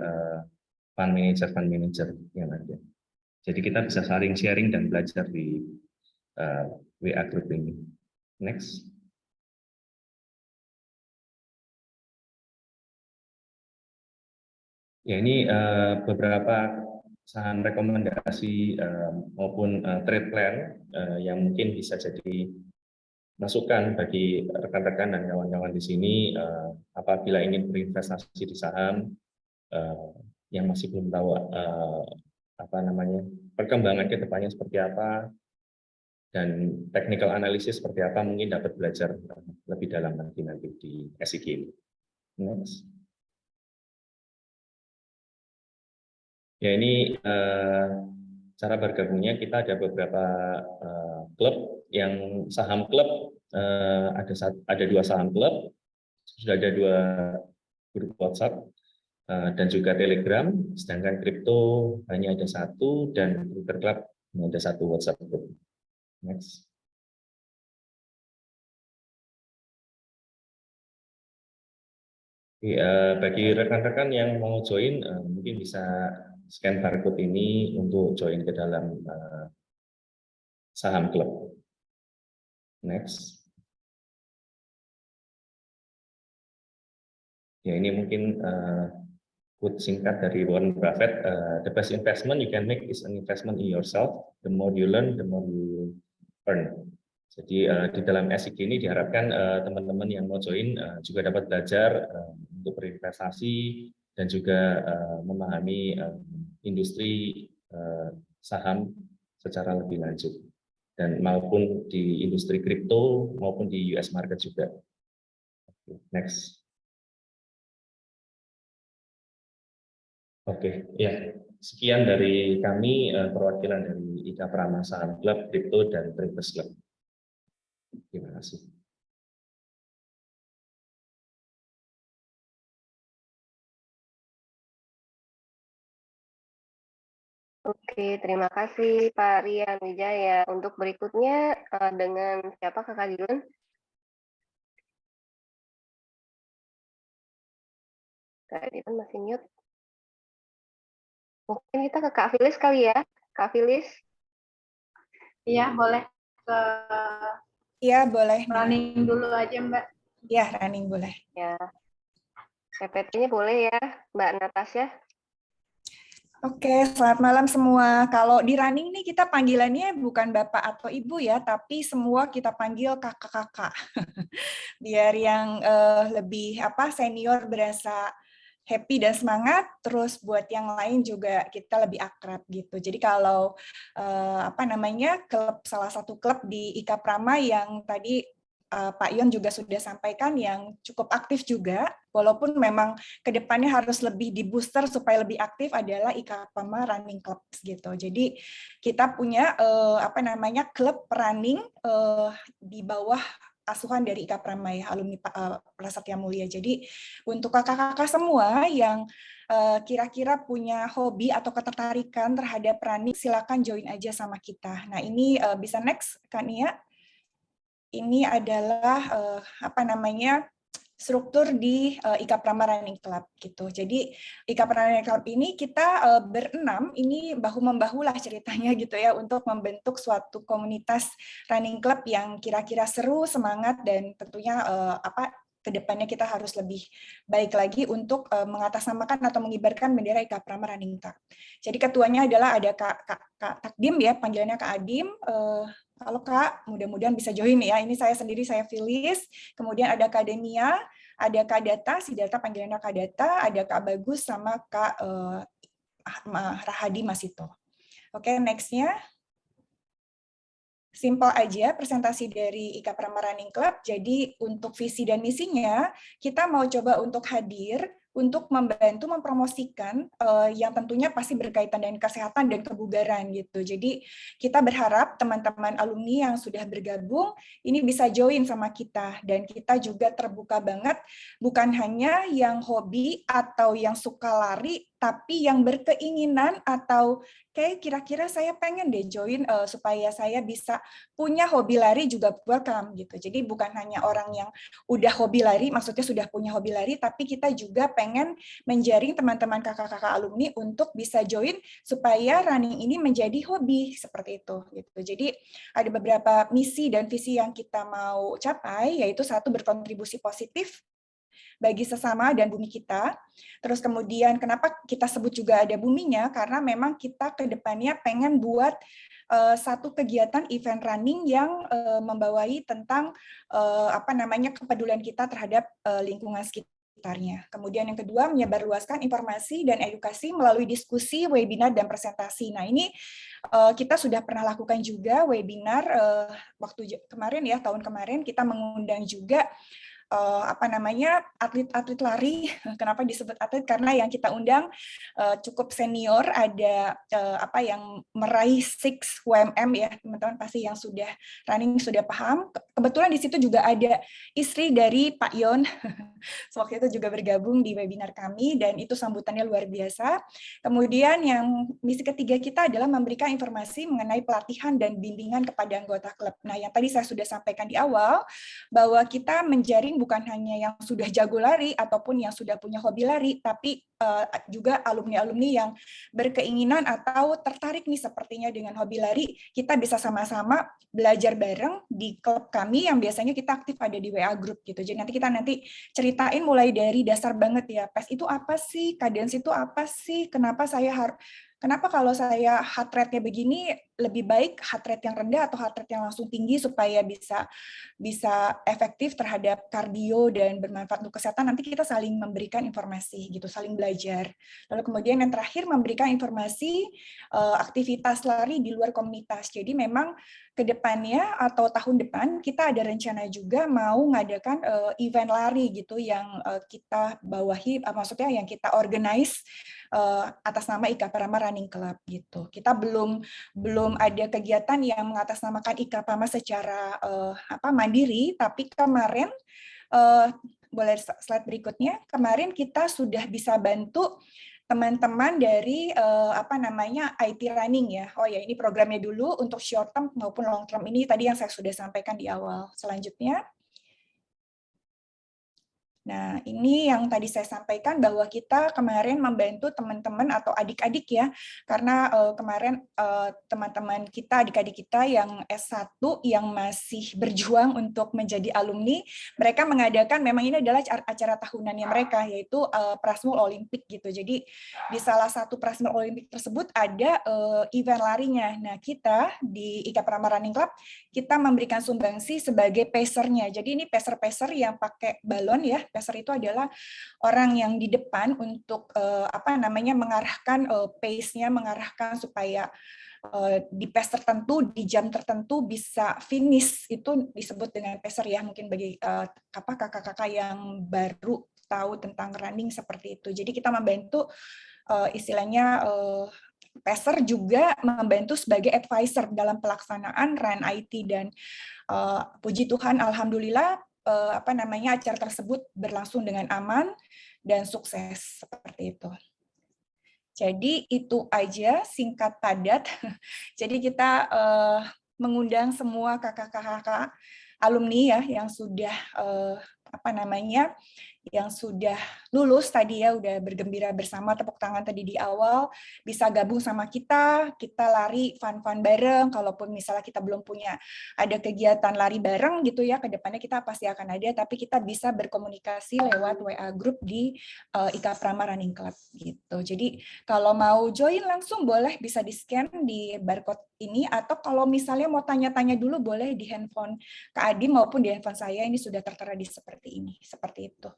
fund manager yang ada. Jadi kita bisa saling sharing dan belajar di WA group ini. Next. Ya, ini beberapa saham rekomendasi maupun trade plan yang mungkin bisa jadi masukan bagi rekan-rekan dan kawan-kawan di sini apabila ingin berinvestasi di saham yang masih belum tahu perkembangan ke depannya seperti apa dan technical analysis seperti apa, mungkin dapat belajar lebih dalam nanti di SIG ini. Next. Ya, ini cara bergabungnya. Kita ada beberapa klub. Yang saham klub ada 2 saham klub, sudah ada 2 grup WhatsApp dan juga Telegram. Sedangkan kripto hanya ada 1 dan Twitter Club hanya ada 1 WhatsApp group. Next. Bagi rekan-rekan yang mau join, mungkin bisa scan barcode ini untuk join ke dalam saham klub. Next. Ya, ini mungkin quote singkat dari Warren Buffett. The best investment you can make is an investment in yourself. The more you learn, the more you earn. Jadi di dalam SIG ini diharapkan teman-teman yang mau join juga dapat belajar untuk berinvestasi dan juga memahami industri saham secara lebih lanjut, dan maupun di industri kripto maupun di US market juga. Next. Oke, ya, sekian dari kami perwakilan dari IKA Prama Saham Club, Kripto dan Traders Club. Terima kasih. Oke, terima kasih Pak Rian Wijaya. Untuk berikutnya dengan siapa Kakak Dilun? Kak Dilun masih mute. Mungkin kita ke Kak Filis kali ya. Kak Filis. Iya, boleh ke Iya, boleh. running dulu aja, Mbak. Iya, running boleh. Ya. PPT-nya boleh ya, Mbak Natasha. Oke, selamat malam semua. Kalau di running nih kita panggilannya bukan Bapak atau Ibu ya, tapi semua kita panggil kakak-kakak. Biar yang lebih senior berasa happy dan semangat, terus buat yang lain juga kita lebih akrab gitu. Jadi kalau klub, salah satu klub di IKA Prama yang tadi Pak Yon juga sudah sampaikan yang cukup aktif juga, walaupun memang kedepannya harus lebih di booster supaya lebih aktif, adalah IKA Prama Running Club gitu. Jadi kita punya klub running di bawah asuhan dari IKA Prama ya, alumni Prasetya Mulia. Jadi untuk kakak-kakak semua yang kira-kira punya hobi atau ketertarikan terhadap running, silakan join aja sama kita. Nah ini bisa next Kak Nia. Ini adalah struktur di IKA Prama Running Club gitu. Jadi IKA Prama Running Club ini kita berenam, ini bahu-membahu lah ceritanya gitu ya, untuk membentuk suatu komunitas running club yang kira-kira seru, semangat, dan tentunya kedepannya kita harus lebih baik lagi untuk mengatasnamakan atau mengibarkan bendera IKA Prama Running Club. Jadi ketuanya adalah ada Kak Takdim ya, panggilannya Kak Adim. Halo Kak, mudah-mudahan bisa join ya. Ini saya sendiri, saya Filis. Kemudian ada Kak Denia, ada Kak Data, si Data panggilannya Kak Data, ada Kak Bagus sama Kak Rahadi Masito. Oke, next-nya. Simple aja presentasi dari IKA Prama Running Club. Jadi untuk visi dan misinya, kita mau coba untuk hadir untuk membantu mempromosikan yang tentunya pasti berkaitan dengan kesehatan dan kebugaran gitu. Jadi kita berharap teman-teman alumni yang sudah bergabung ini bisa join sama kita, dan kita juga terbuka banget bukan hanya yang hobi atau yang suka lari, tapi yang berkeinginan atau kayak kira-kira saya pengen deh join supaya saya bisa punya hobi lari juga welcome gitu. Jadi bukan hanya orang yang udah hobi lari, maksudnya sudah punya hobi lari, tapi kita juga pengen menjaring teman-teman kakak-kakak alumni untuk bisa join supaya running ini menjadi hobi seperti itu gitu. Jadi ada beberapa misi dan visi yang kita mau capai, yaitu 1, berkontribusi positif bagi sesama dan bumi kita. Terus kemudian kenapa kita sebut juga ada buminya, karena memang kita ke depannya pengen buat satu kegiatan event running yang membawai tentang kepedulian kita terhadap lingkungan sekitarnya. Kemudian yang kedua, menyebarluaskan informasi dan edukasi melalui diskusi, webinar, dan presentasi. Nah, ini kita sudah pernah lakukan juga webinar waktu kemarin ya, tahun kemarin kita mengundang juga atlet-atlet lari. Kenapa disebut atlet? Karena yang kita undang cukup senior, ada yang meraih 6 WMM ya, teman-teman pasti yang sudah running sudah paham. Kebetulan di situ juga ada istri dari Pak Yon. Waktu itu juga bergabung di webinar kami dan itu sambutannya luar biasa. Kemudian yang misi ketiga kita adalah memberikan informasi mengenai pelatihan dan bimbingan kepada anggota klub. Nah, yang tadi saya sudah sampaikan di awal bahwa kita menjaring bukan hanya yang sudah jago lari ataupun yang sudah punya hobi lari, tapi juga alumni-alumni yang berkeinginan atau tertarik nih sepertinya dengan hobi lari, kita bisa sama-sama belajar bareng di klub kami yang biasanya kita aktif ada di WA group gitu. Jadi nanti kita ceritain mulai dari dasar banget ya, PES itu apa sih, cadence itu apa sih, kenapa kalau saya heart rate-nya begini lebih baik heart rate yang rendah atau heart rate yang langsung tinggi supaya bisa efektif terhadap kardio dan bermanfaat untuk kesehatan. Nanti kita saling memberikan informasi gitu, saling belajar. Lalu kemudian yang terakhir memberikan informasi aktivitas lari di luar komunitas. Jadi memang ke depannya atau tahun depan kita ada rencana juga mau mengadakan event lari gitu yang kita bawahi, maksudnya yang kita organize atas nama Ika Prama Running Club gitu. Kita belum ada kegiatan yang mengatasnamakan Ika Prama secara mandiri, tapi kemarin boleh slide berikutnya. Kemarin kita sudah bisa bantu teman-teman dari IT running ya. Oh ya, ini programnya dulu untuk short term maupun long term, ini tadi yang saya sudah sampaikan di awal. Selanjutnya. Nah, ini yang tadi saya sampaikan bahwa kita kemarin membantu teman-teman atau adik-adik ya, karena kemarin teman-teman kita, adik-adik kita yang S1 yang masih berjuang untuk menjadi alumni, mereka mengadakan, memang ini adalah acara tahunannya mereka, yaitu Prasmul Olimpik gitu. Jadi di salah satu Prasmul Olimpik tersebut ada event larinya. Nah, kita di Ika Prama Running Club, kita memberikan sumbangsi sebagai pacernya. Jadi ini pacer-pacer yang pakai balon ya. Pacer itu adalah orang yang di depan untuk mengarahkan pace-nya, mengarahkan supaya di pace tertentu, di jam tertentu bisa finish. Itu disebut dengan pacer ya, mungkin bagi kakak-kakak yang baru tahu tentang running seperti itu. Jadi kita membantu istilahnya pacer juga membantu sebagai advisor dalam pelaksanaan Run IT dan puji Tuhan alhamdulillah acara tersebut berlangsung dengan aman dan sukses seperti itu. Jadi itu aja singkat padat. Jadi kita mengundang semua kakak-kakak alumni ya yang sudah yang sudah lulus tadi ya, udah bergembira bersama, tepuk tangan tadi di awal, bisa gabung sama kita lari fun-fun bareng. Kalaupun misalnya kita belum punya ada kegiatan lari bareng gitu ya, ke depannya kita pasti akan ada, tapi kita bisa berkomunikasi lewat WA group di Ika Prama Running Club gitu. Jadi kalau mau join langsung boleh, bisa di-scan di barcode ini, atau kalau misalnya mau tanya-tanya dulu boleh di handphone Kak Adi maupun di handphone saya, ini sudah tertera di seperti ini, seperti itu.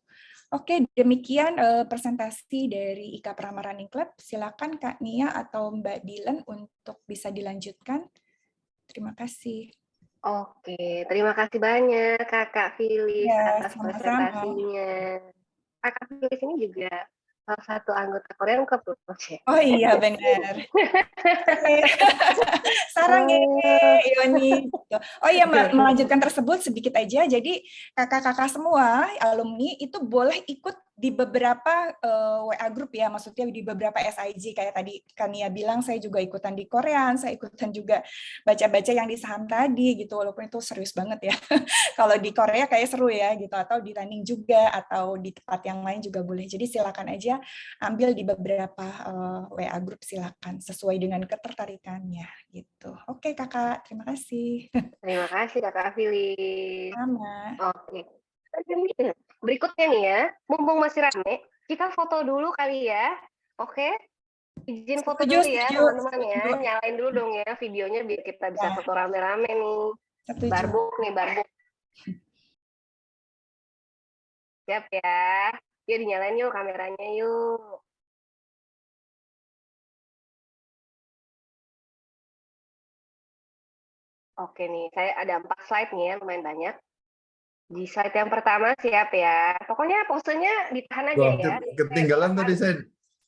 Oke, demikian presentasi dari Ika Prama Running Club. Silakan Kak Nia atau Mbak Dilan untuk bisa dilanjutkan. Terima kasih. Oke, terima kasih banyak Kakak Filis Ya, atas sama-sama. presentasinya. Kakak Filis ini juga salah satu anggota Korean Club loh. Oh iya, benar. Sarang Yoni. Oh iya, melanjutkan tersebut sedikit aja. Jadi kakak-kakak semua alumni itu boleh ikut di beberapa WA group ya, maksudnya di beberapa SIG kayak tadi Kania bilang, saya juga ikutan di Korean, saya ikutan juga baca-baca yang di saham tadi gitu, walaupun itu serius banget ya. Kalau di Korea kayak seru ya gitu, atau di running juga, atau di tempat yang lain juga boleh. Jadi silakan aja ambil di beberapa WA group, silakan sesuai dengan ketertarikannya gitu. Oke Kakak, terima kasih. Terima kasih Kakak Filis. Sama. Oke. berikutnya nih ya, mumpung masih rame, kita foto dulu kali ya. Oke? Izin foto Setuju, dulu ya, setuju, teman-teman ya. setuju. Nyalain dulu dong ya videonya biar kita bisa Ya. foto rame-rame nih. Setuju. Barbuk nih, barbuk. Siap ya. Yuk dinyalain yuk kameranya yuk. Oke nih, saya ada 4 slide nih ya, lumayan banyak. Di slide yang pertama siap ya. Pokoknya posenya ditahan aja Wah, ya. ketinggalan tadi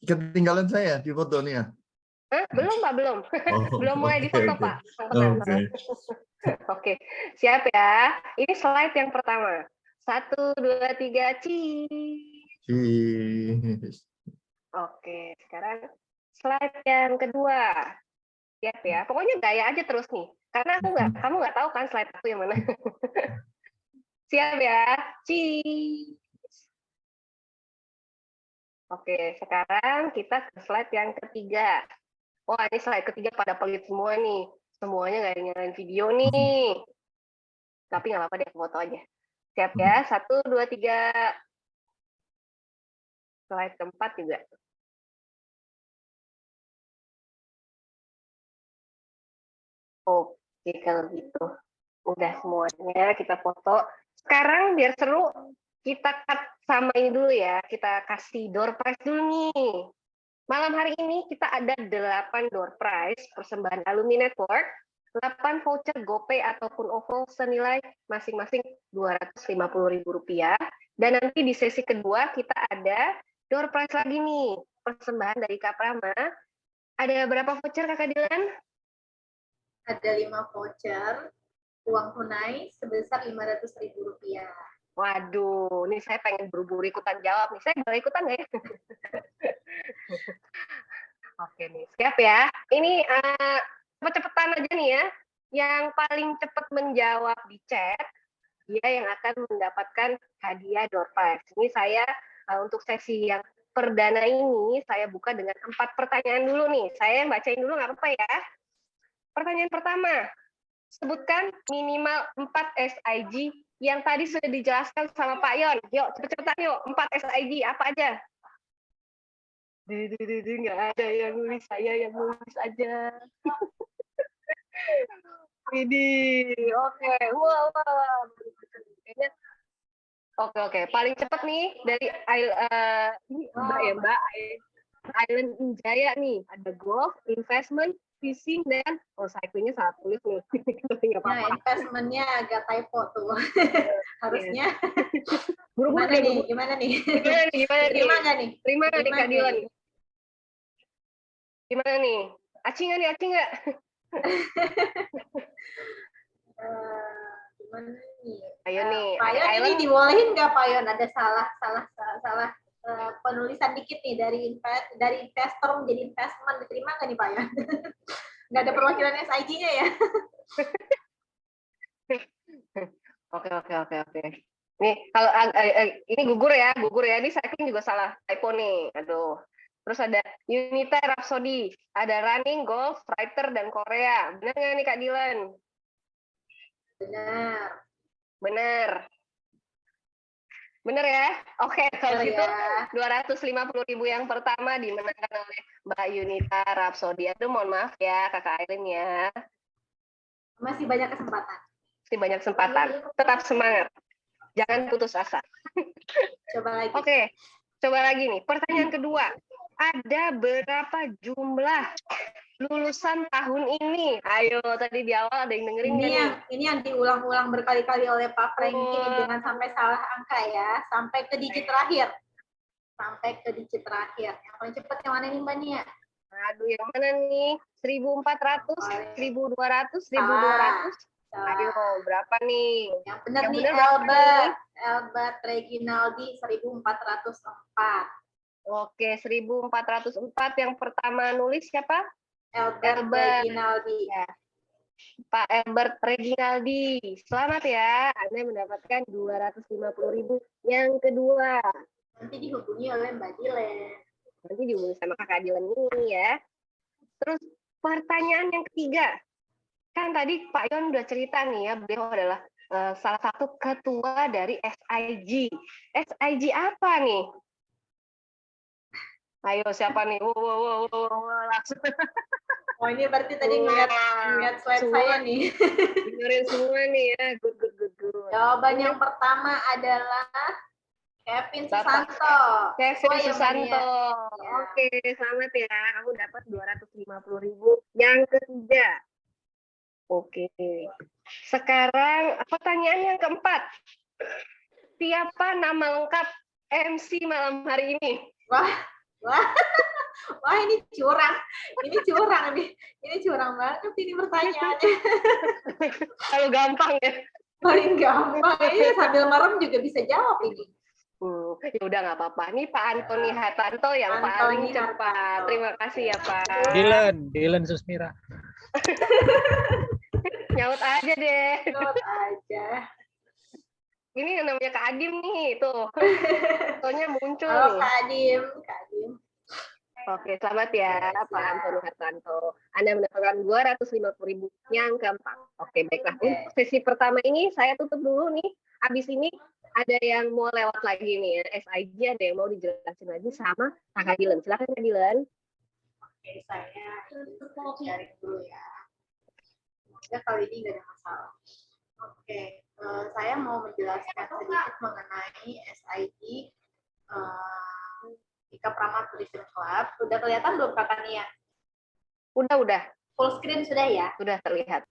ketinggalan saya di fotonya. Hah? Belum Pak, belum. Oh, Belum mulai oke, difoto oke. Pak. Yang pertama. Oke, siap ya. Ini slide yang pertama. 1, 2, 3, cheese. Cheese. Oke, sekarang slide yang kedua. Siap ya. Pokoknya gaya aja terus nih. Karena kamu nggak tahu kan slide aku yang mana. Siap ya. Cheese. Oke, sekarang kita ke slide yang ketiga. Wah, ini slide ketiga pada pelit semua nih. Semuanya nggak ada nyalain video nih. Tapi nggak apa-apa deh, foto aja. Siap ya. 1, 2, 3. Slide keempat juga. Oke, kalau gitu. Udah semuanya kita foto. Sekarang biar seru, kita cut sama ini dulu ya. Kita kasih door prize dulu nih. Malam hari ini kita ada 8 door prize persembahan Alumni Network, 8 voucher GoPay ataupun OVO senilai masing-masing Rp250.000. Dan nanti di sesi kedua kita ada door prize lagi nih, persembahan dari Kak Prama. Ada berapa voucher Kakak Dilan? Ada 5 voucher uang tunai sebesar Rp500.000. Waduh, ini saya pengen buru-buru ikutan jawab nih. Saya boleh ikutan nggak ya? Oke nih, siap ya. Ini cepet-cepetan aja nih ya. Yang paling cepat menjawab di chat, dia yang akan mendapatkan hadiah door prize. Ini saya untuk sesi yang perdana ini, saya buka dengan 4 pertanyaan dulu nih. Saya bacain dulu nggak apa-apa ya. Pertanyaan pertama, sebutkan minimal 4 SIG yang tadi sudah dijelaskan sama Pak Yon. Yuk, cepet-cepetan yuk. 4 SIG apa aja? Nggak ada yang nulis, saya yang nulis aja. Ini, oke. Wow. Oke. Paling cepat nih dari ini Mbak ya, Mbak. Island Injaya nih. Ada golf, investment, fishing, dan cyclingnya salah tulis nih. Nah, investmentnya agak typo tuh. Harusnya. Buru-buru Gimana nih? Terima nggak nih Kak Dilan? Gimana nih? Aci nggak? Gimana nih? Ayo nih. Pak Yon ini dibolehin nggak Pak Yon? Ada salah penulisan dikit nih dari investor menjadi investment, diterima nggak nih Pak Yon? Nggak ada perwakilan SIG-nya ya? Oke. Nih kalau ini gugur ya. Ini cycling juga salah typo nih. Aduh. Terus ada Unita Rhapsody, ada running, golf, writer, dan Korea. Benar nggak nih Kak Dilan? Benar ya? Oke, kalau gitu 250.000 yang pertama dimenangkan oleh Mbak Unita Rhapsody. Aduh, mohon maaf ya Kakak Aileen ya. Masih banyak kesempatan. Tetap semangat. Jangan putus asa. Coba lagi. Oke, coba lagi nih. Pertanyaan kedua. Ada berapa jumlah lulusan tahun ini? Ayo, tadi di awal ada yang dengerin ini yang diulang-ulang berkali-kali oleh Pak Frank ini dengan sampai salah angka ya, sampai ke digit terakhir. Yang paling cepat yang mana nih Mbak Nia? Aduh, yang mana nih? 1.400, 1.200, 1.200? Ayo, berapa nih? Yang benar nih Albert Reginaldi 1.404. Oke, 1.404 yang pertama nulis siapa? Albert Reginaldi. Ya. Pak Albert Reginaldi. Selamat ya, Anda mendapatkan 250.000 yang kedua. Nanti dihubungi oleh Mbak Dilan. Nanti dihubungi sama Kakak Dilan ini ya. Terus pertanyaan yang ketiga. Kan tadi Pak Yon udah cerita nih ya, beliau adalah salah satu ketua dari SIG. SIG apa nih? Ayo siapa nih? Langsung. Oh ini berarti tadi ngeliat slide Semua. saya nih. Dengerin semua nih ya. Good. Jawaban yang pertama adalah Kevin Bapak Susanto. Kevin Sesuai ya, Mbak Susanto. Nia? Ya. Oke, selamat ya. Kamu dapat 250.000 yang ketiga. Oke. Sekarang pertanyaan yang keempat. Siapa nama lengkap MC malam hari ini? Wah ini curang nih. Ini curang banget ini pertanyaannya. Kalau gampang ya. Paling gampang. Ini sambil merem juga bisa jawab ini. Ya udah nggak apa-apa. Ini Pak Antoni Hartanto yang paling Antoni cepat. Hartanto. Terima kasih ya Pak. Dylan Susmira. Nyaut aja deh. Nyaut aja. Ini yang namanya Kak Adim nih, tuh. Fotonya muncul Halo nih. Kak Adim. Oke, selamat ya Pak Antoni Hartanto. Anda mendapatkan 250.000 yang keempat. Oke, baiklah. Untuk sesi pertama ini saya tutup dulu nih. Habis ini ada yang mau lewat lagi nih ya. SIG ada yang mau dijelasin lagi sama Kak Dilan. Silakan Kak Dilan. Oke, saya sharing dulu ya. Semoga kali ini nggak ada masalah. Oke, saya mau menjelaskan sedikit mengenai SIG Ika Prama Tourism Club. Udah kelihatan belum Kakak Nia? Udah. Full screen sudah ya? Sudah terlihat.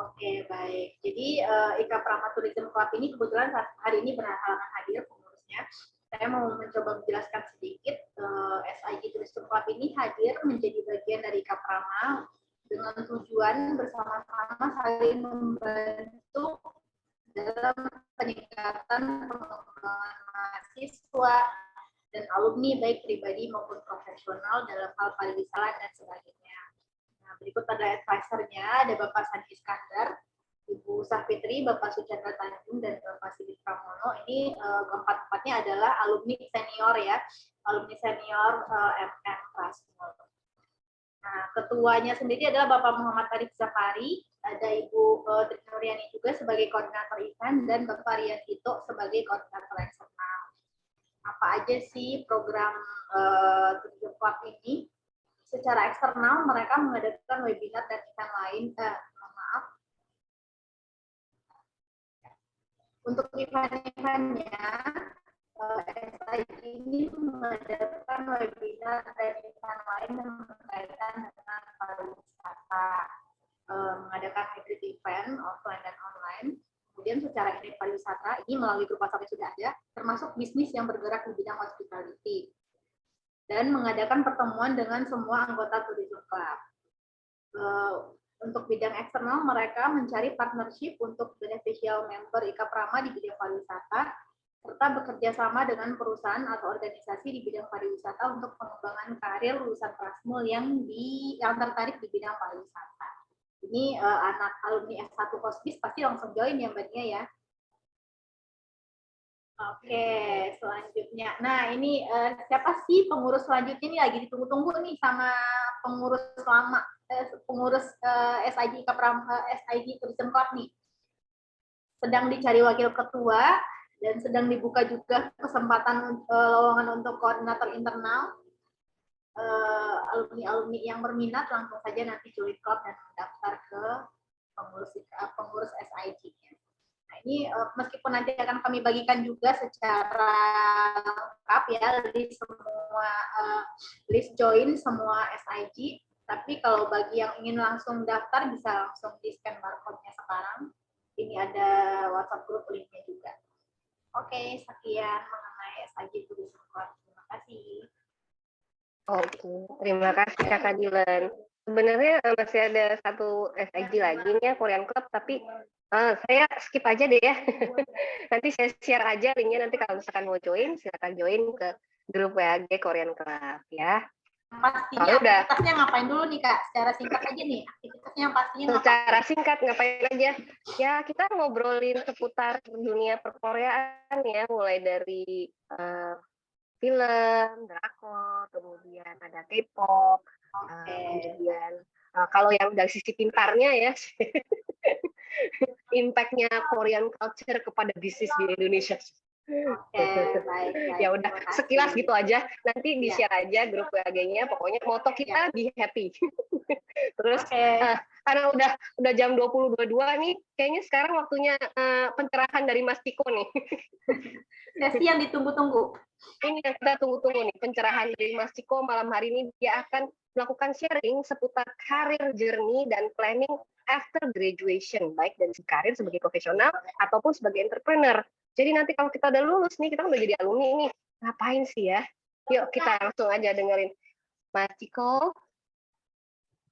Oke, baik. Jadi Ika Prama Tourism Club ini kebetulan hari ini berhalangan hadir pengurusnya. Saya mau mencoba menjelaskan sedikit. SIG Tourism Club ini hadir menjadi bagian dari Ika Prama dengan tujuan bersama-sama saling membantu dalam peningkatan pengembangan mahasiswa dan alumni baik pribadi maupun profesional dalam hal pariwisata dan sebagainya. Nah, berikut ada advisernya, ada Bapak Sandi Iskandar, Ibu Safitri, Bapak Suchandra Tanjung, dan Bapak Sigit Pramono. Ini keempat-empatnya adalah alumni senior ya, alumni senior MM Prasmul. Nah, ketuanya sendiri adalah Bapak Muhammad Arif Zakari, ada Ibu Tri Nuriani juga sebagai koordinator event, dan Bapak Rian Tito sebagai koordinator eksternal. Apa aja sih program Tourism Club ini? Secara eksternal mereka mengadakan webinar dan event lain. Untuk event-eventnya, SIG ini mengadakan webinar dan event lain yang berkaitan dengan pariwisata, mengadakan hybrid event offline dan online. Kemudian secara indeks pariwisata ini melalui grup WhatsApp yang sudah ada, termasuk bisnis yang bergerak di bidang hospitality, dan mengadakan pertemuan dengan semua anggota Tourism Club. Untuk bidang eksternal, mereka mencari partnership untuk beneficial member Ika Prama di bidang pariwisata, serta bekerja sama dengan perusahaan atau organisasi di bidang pariwisata untuk pengembangan karir lulusan Prasmul yang tertarik di bidang pariwisata. Ini anak alumni S1 Hospice pasti langsung join ya Mbak Nia ya. Oke, selanjutnya. Nah, ini siapa sih pengurus selanjutnya ini lagi ditunggu-tunggu nih sama pengurus lama, pengurus SIG Ika Prama, SIG Tourism Club nih. Sedang dicari wakil ketua dan sedang dibuka juga kesempatan lowongan untuk koordinator internal. Alumni-alumni yang berminat langsung saja nanti join klub dan mendaftar ke pengurus SIG. Nah, ini meskipun nanti akan kami bagikan juga secara lengkap ya list join semua SIG, tapi kalau bagi yang ingin langsung daftar bisa langsung di scan barcode-nya sekarang. Ini ada WhatsApp group linknya juga. Oke, sekian mengenai SIG Tourism Club. Terima kasih. Oke, terima kasih Kakak Dilan. Sebenarnya masih ada satu SIG lagi nih ya, Korean Club, tapi saya skip aja deh ya. Nanti saya share aja linknya, nanti kalau misalkan mau join, silakan join ke grup WAG Korean Club ya. Pastinya aktivitasnya ngapain dulu nih Kak? Secara singkat aja nih, aktivitasnya pastinya ngapain? Secara singkat ngapain aja? Ya kita ngobrolin seputar dunia perkoreaan ya, mulai dari film, drakor, kemudian ada K-pop, kemudian kalau yang dari sisi pintarnya ya, impact-nya Korean culture kepada bisnis di Indonesia. Oke, baik. Ya udah, Terima kasih. sekilas gitu aja. Nanti Iya. di-share aja grup WA-nya. Pokoknya moto kita be happy. Terus Oke. karena udah jam 20.22 nih, kayaknya sekarang waktunya pencerahan dari Mas Ciko nih. Sesi yang ditunggu-tunggu. Ini yang kita tunggu-tunggu nih, pencerahan dari Mas Ciko malam hari ini. Dia akan melakukan sharing seputar karir journey dan planning after graduation, baik dari karir sebagai profesional ataupun sebagai entrepreneur. Jadi nanti kalau kita udah lulus nih, kita udah jadi alumni nih, ngapain sih ya? Yuk kita langsung aja dengerin Mas Ciko.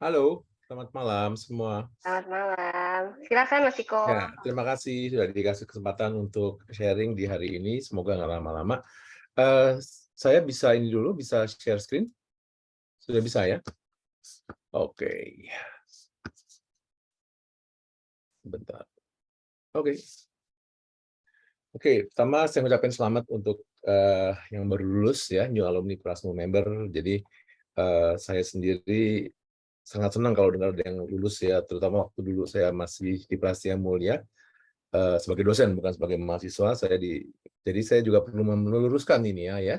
Halo, selamat malam semua. Selamat malam. Silakan Mas Ciko. Ya, terima kasih sudah dikasih kesempatan untuk sharing di hari ini. Semoga nggak lama-lama. Saya bisa ini dulu, bisa share screen? Sudah bisa ya? Oke. Bentar. Oke. Oke, pertama saya mengucapkan selamat untuk yang baru lulus ya, new alumni Prasmo member. Jadi saya sendiri sangat senang kalau dengar ada yang lulus ya, terutama waktu dulu saya masih di Prasetya Mulia sebagai dosen, bukan sebagai mahasiswa. Jadi saya juga perlu meluruskan ini ya,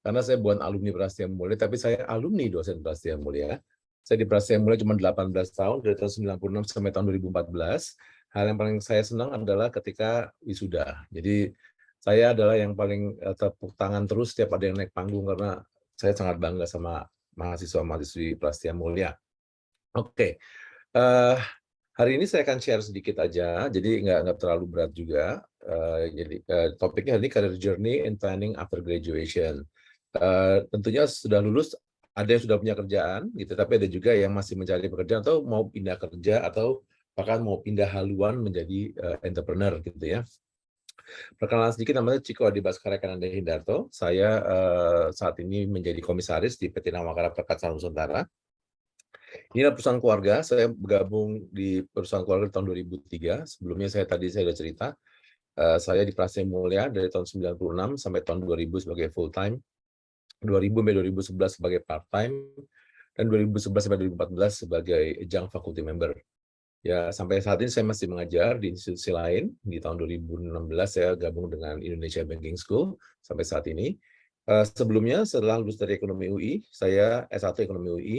karena saya bukan alumni Prasetya Mulia, tapi saya alumni dosen Prasetya Mulia. Saya di Prasetya Mulia cuma 18 tahun, dari tahun 96 sampai tahun 2014. Hal yang paling saya senang adalah ketika wisuda. Jadi saya adalah yang paling tepuk tangan terus setiap ada yang naik panggung, karena saya sangat bangga sama mahasiswa-mahasiswi Prasetya Mulia. Oke, hari ini saya akan share sedikit aja, jadi nggak terlalu berat juga. Jadi topiknya hari ini career journey and planning after graduation. Tentunya sudah lulus, ada yang sudah punya kerjaan, gitu. Tapi ada juga yang masih mencari pekerjaan atau mau pindah kerja atau bahkan mau pindah haluan menjadi entrepreneur, gitu ya. Perkenalan sedikit, namanya Ciko Adi Baskara Kananda Hindarto. Saya saat ini menjadi komisaris di PT Namakara Perkasa Nusantara. Ini adalah perusahaan keluarga. Saya bergabung di perusahaan keluarga tahun 2003. Sebelumnya saya sudah cerita, saya di Prasetya Mulia dari tahun 96 sampai tahun 2000 sebagai full time, 2000 sampai 2011 sebagai part time, dan 2011 sampai 2014 sebagai adjunct faculty member. Ya, sampai saat ini saya masih mengajar di institusi lain. Di tahun 2016 saya gabung dengan Indonesia Banking School sampai saat ini. Sebelumnya setelah lulus dari Ekonomi UI, saya S1 Ekonomi UI.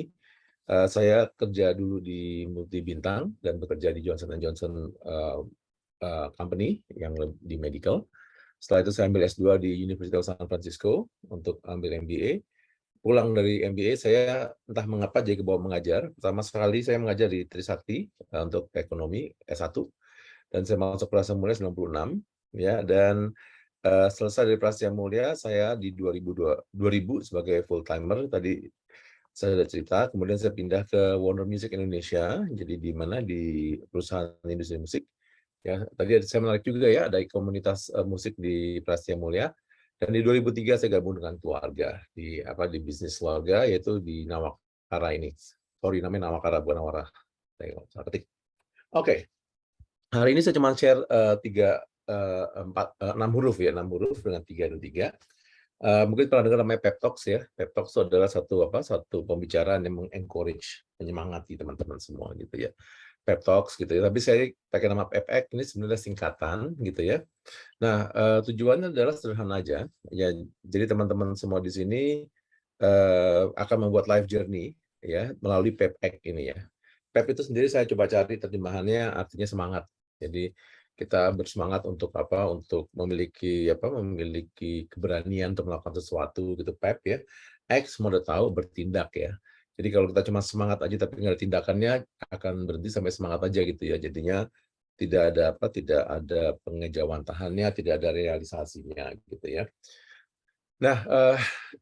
Saya kerja dulu di Multi Bintang dan bekerja di Johnson & Johnson Company yang di medical. Setelah itu saya ambil S2 di University of San Francisco untuk ambil MBA. Pulang dari MBA saya entah mengapa jadi kebawa mengajar. Pertama sekali saya mengajar di Trisakti untuk ekonomi S1 dan saya masuk Prasetya Mulia 96 ya, dan selesai dari Prasetya Mulia saya di 2000 sebagai full timer tadi saya sudah cerita. Kemudian saya pindah ke Warner Music Indonesia, jadi di mana di perusahaan industri musik. Ya, tadi saya menarik juga ya, ada komunitas musik di Prasetya Mulia. Dan di 2003 saya gabung dengan keluarga di bisnis keluarga, yaitu di Namakara ini. Sorry, namanya Namakara bukan Nawara. Oke, hari ini saya cuma share 6 huruf ya, 6 huruf dengan 3 dan 3. Mungkin pernah dengar namanya pep talks ya. Pep talks itu adalah satu pembicaraan yang mengencourage, menyemangati teman-teman semua gitu ya. Pep talks gitu ya. Tapi saya pakai nama PepX, ini sebenarnya singkatan gitu ya. Nah, tujuannya adalah sederhana aja. Ya, jadi teman-teman semua di sini akan membuat life journey ya melalui PepX ini ya. Pep itu sendiri saya coba cari terjemahannya, artinya semangat. Jadi kita bersemangat untuk untuk memiliki keberanian untuk melakukan sesuatu gitu, Pep ya. X semua udah tahu, bertindak ya. Jadi kalau kita cuma semangat aja tapi nggak ada tindakannya, akan berhenti sampai semangat aja gitu ya. Jadinya tidak ada pengejawantahannya, tidak ada realisasinya gitu ya. Nah,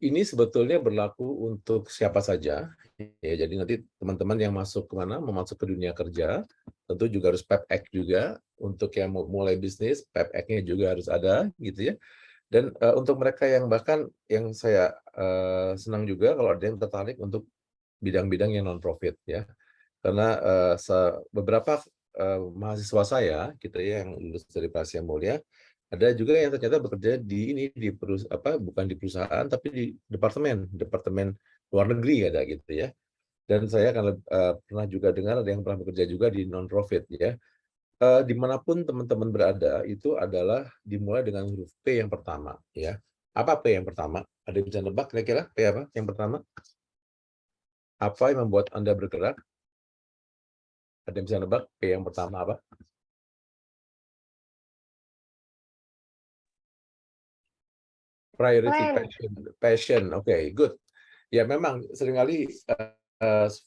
ini sebetulnya berlaku untuk siapa saja. Ya, jadi nanti teman-teman yang masuk mau masuk ke dunia kerja, tentu juga harus PepX juga. Untuk yang mau mulai bisnis, PepX-nya juga harus ada, gitu ya. Dan untuk mereka yang bahkan yang saya senang juga kalau ada yang tertarik untuk bidang-bidang yang non-profit ya. Karena beberapa mahasiswa saya, gitu ya, yang lulus dari Prasetya Mulia, ada juga yang ternyata bekerja bukan di perusahaan tapi di departemen luar negeri ada gitu ya. Dan saya pernah juga dengar ada yang pernah bekerja juga di non profit ya. dimanapun teman-teman berada, itu adalah dimulai dengan huruf P yang pertama. Ya. Apa P yang pertama? Ada yang bisa nebak kira-kira P apa yang pertama? Apa yang membuat Anda bergerak? Ada yang bisa nebak P yang pertama apa? Priority, passion. Oke, good. Ya memang seringkali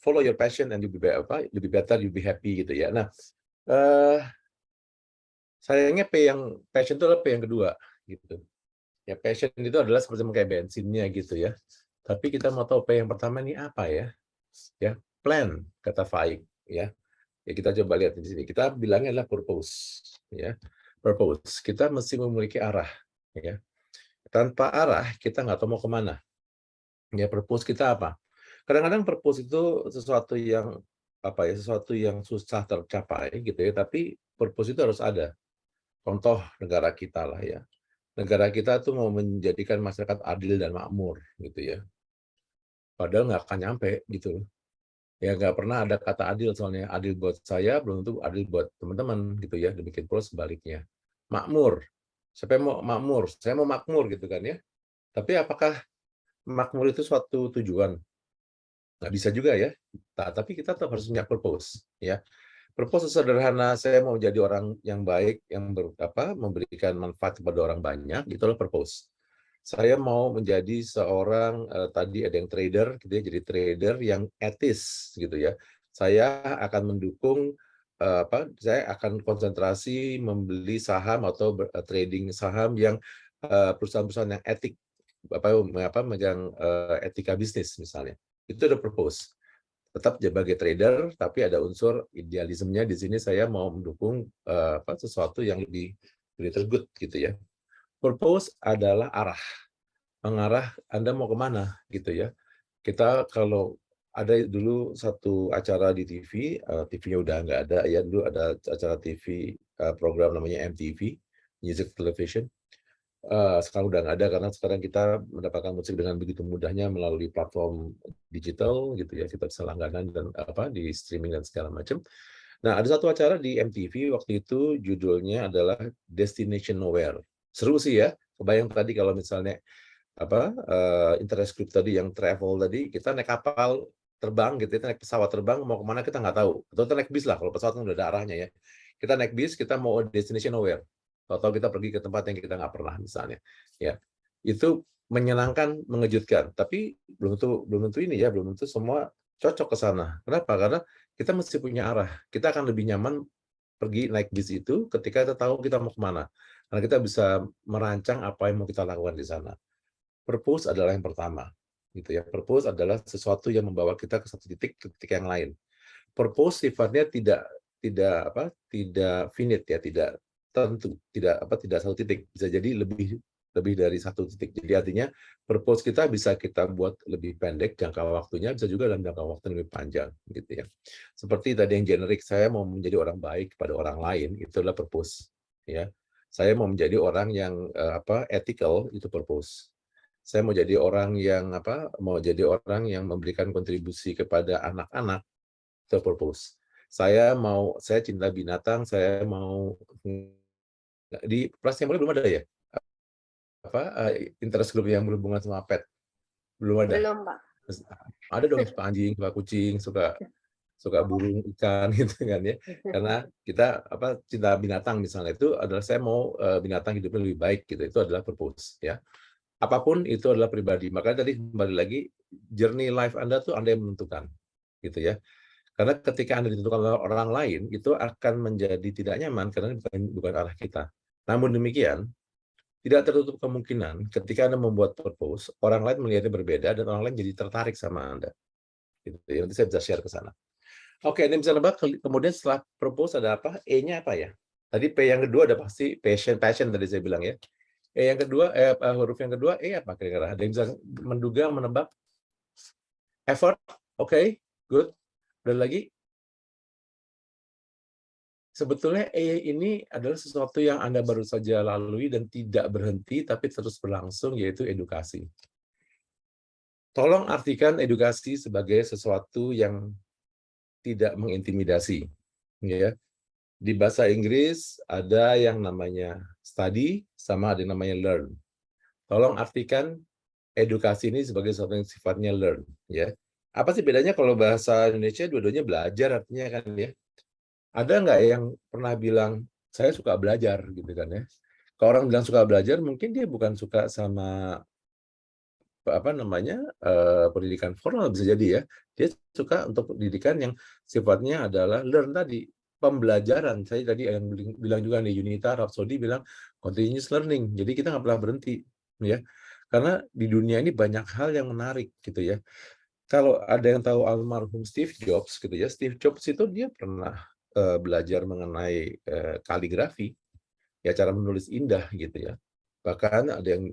follow your passion and you'll be better, you'll be happy gitu ya. Nah, sayangnya P yang passion itu adalah P yang kedua gitu. Ya passion itu adalah seperti kayak bensinnya gitu ya. Tapi kita mau tahu P yang pertama ini apa ya? Ya, plan kata Faik ya. Ya kita coba lihat di sini. Kita bilangnya adalah purpose ya. Purpose. Kita mesti memiliki arah ya. Tanpa arah kita nggak tahu mau kemana. Ya purpose kita apa? Kadang-kadang purpose itu sesuatu yang apa ya? Sesuatu yang susah tercapai gitu ya. Tapi purpose itu harus ada. Contoh negara kita lah ya. Negara kita tuh mau menjadikan masyarakat adil dan makmur gitu ya. Padahal nggak akan nyampe gitu loh. Ya nggak pernah ada kata adil soalnya. Adil buat saya belum tentu adil buat teman-teman gitu ya. Demikian pula sebaliknya. Makmur. Siapa yang mau makmur? Saya mau makmur gitu kan ya. Tapi apakah makmur itu suatu tujuan? Nggak bisa juga ya. Nah, tapi kita tetap harus punya purpose ya. Purpose sederhana, saya mau jadi orang yang baik, yang memberikan manfaat kepada orang banyak, itulah purpose. Saya mau menjadi seorang tadi ada yang trader, gitu ya, jadi trader yang etis gitu ya. Saya akan mendukung saya akan konsentrasi membeli saham atau trading saham yang perusahaan-perusahaan yang etik, yang etika bisnis misalnya. Itu ada purpose. Tetap sebagai trader, tapi ada unsur idealismenya di sini. Saya mau mendukung sesuatu yang lebih tergood gitu ya. Purpose adalah arah, mengarah Anda mau kemana gitu ya. Kita kalau ada dulu satu acara di TV, TV-nya udah nggak ada ya, dulu ada acara TV program namanya MTV, Music Television. Sekarang udah nggak ada karena sekarang kita mendapatkan musik dengan begitu mudahnya melalui platform digital gitu ya, kita bisa langganan dan di streaming dan segala macam. Nah, ada satu acara di MTV waktu itu judulnya adalah Destination Nowhere. Seru sih ya. Kebayang tadi kalau misalnya interest group tadi yang travel tadi, kita naik kapal terbang gitu, kita naik pesawat terbang mau kemana kita nggak tahu. Atau kita naik bis lah, kalau pesawat kan udah ada arahnya ya. Kita naik bis, kita mau destination nowhere. Atau kita pergi ke tempat yang kita nggak pernah misalnya. Ya, itu menyenangkan, mengejutkan. Tapi belum tentu ini ya, belum tentu semua cocok ke sana. Kenapa? Karena kita mesti punya arah. Kita akan lebih nyaman pergi naik bis itu ketika kita tahu kita mau kemana. Karena kita bisa merancang apa yang mau kita lakukan di sana. Purpose adalah yang pertama, gitu ya. Purpose adalah sesuatu yang membawa kita ke satu titik ke titik yang lain. Purpose sifatnya tidak finite ya, tidak tentu, tidak satu titik, bisa jadi lebih dari satu titik. Jadi artinya purpose kita bisa kita buat lebih pendek jangka waktunya, bisa juga dalam jangka waktu lebih panjang, gitu ya. Seperti tadi yang generik, saya mau menjadi orang baik kepada orang lain, itu adalah purpose, ya. Saya mau menjadi orang yang ethical, itu purpose. Saya mau jadi orang yang yang memberikan kontribusi kepada anak-anak, itu purpose. Saya cinta binatang, saya mau di kelas yang belum ada ya? Interest group yang berhubungan sama pet. Belum ada. Belum, Pak. Ada dong suka anjing, suka kucing, suka burung, ikan gitu kan ya. Karena kita cinta binatang misalnya, itu adalah saya mau binatang hidupnya lebih baik gitu. Itu adalah purpose ya. Apapun itu adalah pribadi. Makanya tadi kembali lagi, journey life Anda tuh Anda yang menentukan, gitu ya. Karena ketika Anda ditentukan oleh orang lain, itu akan menjadi tidak nyaman karena bukan arah kita. Namun demikian, tidak tertutup kemungkinan ketika Anda membuat purpose, orang lain melihatnya berbeda dan orang lain jadi tertarik sama Anda. Gitu. Nanti saya bisa share ke sana. Oke, Anda bisa nebak kemudian setelah purpose ada apa? E-nya apa ya? Tadi P yang kedua ada pasti passion tadi saya bilang ya. Yang kedua, huruf yang kedua, apa kira-kira? Ada yang bisa menduga, menebak? Effort, oke, good. Dan lagi, sebetulnya ini adalah sesuatu yang Anda baru saja lalui dan tidak berhenti, tapi terus berlangsung, yaitu edukasi. Tolong artikan edukasi sebagai sesuatu yang tidak mengintimidasi. Ya. Di bahasa Inggris ada yang namanya study, sama ada yang namanya learn. Tolong artikan edukasi ini sebagai sesuatu yang sifatnya learn. Ya. Apa sih bedanya kalau bahasa Indonesia dua-duanya belajar artinya kan ya? Ada nggak yang pernah bilang, saya suka belajar gitu kan ya? Kalau orang bilang suka belajar, mungkin dia bukan suka sama pendidikan formal bisa jadi ya. Dia suka untuk pendidikan yang sifatnya adalah learn tadi, pembelajaran. Saya tadi yang bilang juga nih, Yunita Rhapsody bilang continuous learning. Jadi kita nggak pernah berhenti ya. Karena di dunia ini banyak hal yang menarik gitu ya. Kalau ada yang tahu almarhum Steve Jobs gitu ya, Steve Jobs itu dia pernah belajar mengenai kaligrafi, ya cara menulis indah gitu ya. Bahkan ada yang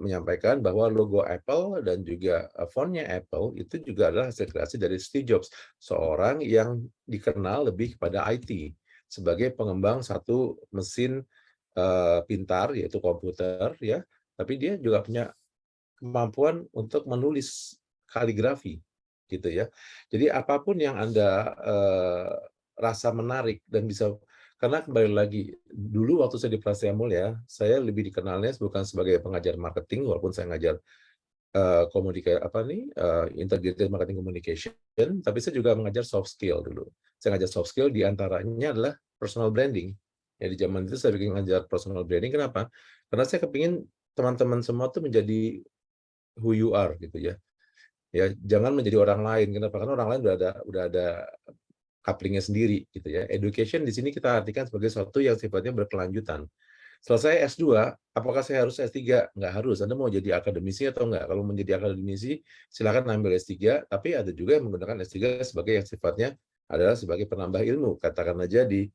menyampaikan bahwa logo Apple dan juga fontnya Apple itu juga adalah hasil kreasi dari Steve Jobs, seorang yang dikenal lebih kepada IT sebagai pengembang satu mesin pintar yaitu komputer ya, tapi dia juga punya kemampuan untuk menulis kaligrafi gitu ya. Jadi apapun yang Anda rasa menarik dan bisa, karena kembali lagi, dulu waktu saya di Prasetya Mulia, saya lebih dikenalnya bukan sebagai pengajar marketing, walaupun saya ngajar integrated marketing communication, tapi saya juga mengajar soft skill dulu. Saya ngajar soft skill, diantaranya adalah personal branding. Ya, di zaman itu saya bikin ngajar personal branding. Kenapa? Karena saya kepingin teman-teman semua tuh menjadi who you are gitu ya. Ya, jangan menjadi orang lain. Kenapa? Karena orang lain udah ada couplingnya sendiri gitu ya. Education di sini kita artikan sebagai sesuatu yang sifatnya berkelanjutan. Selesai S2, apakah saya harus S3? Nggak harus. Anda mau jadi akademisi atau nggak? Kalau menjadi akademisi, silakan ambil S3, tapi ada juga yang menggunakan S3 sebagai yang sifatnya adalah sebagai penambah ilmu. Katakan aja di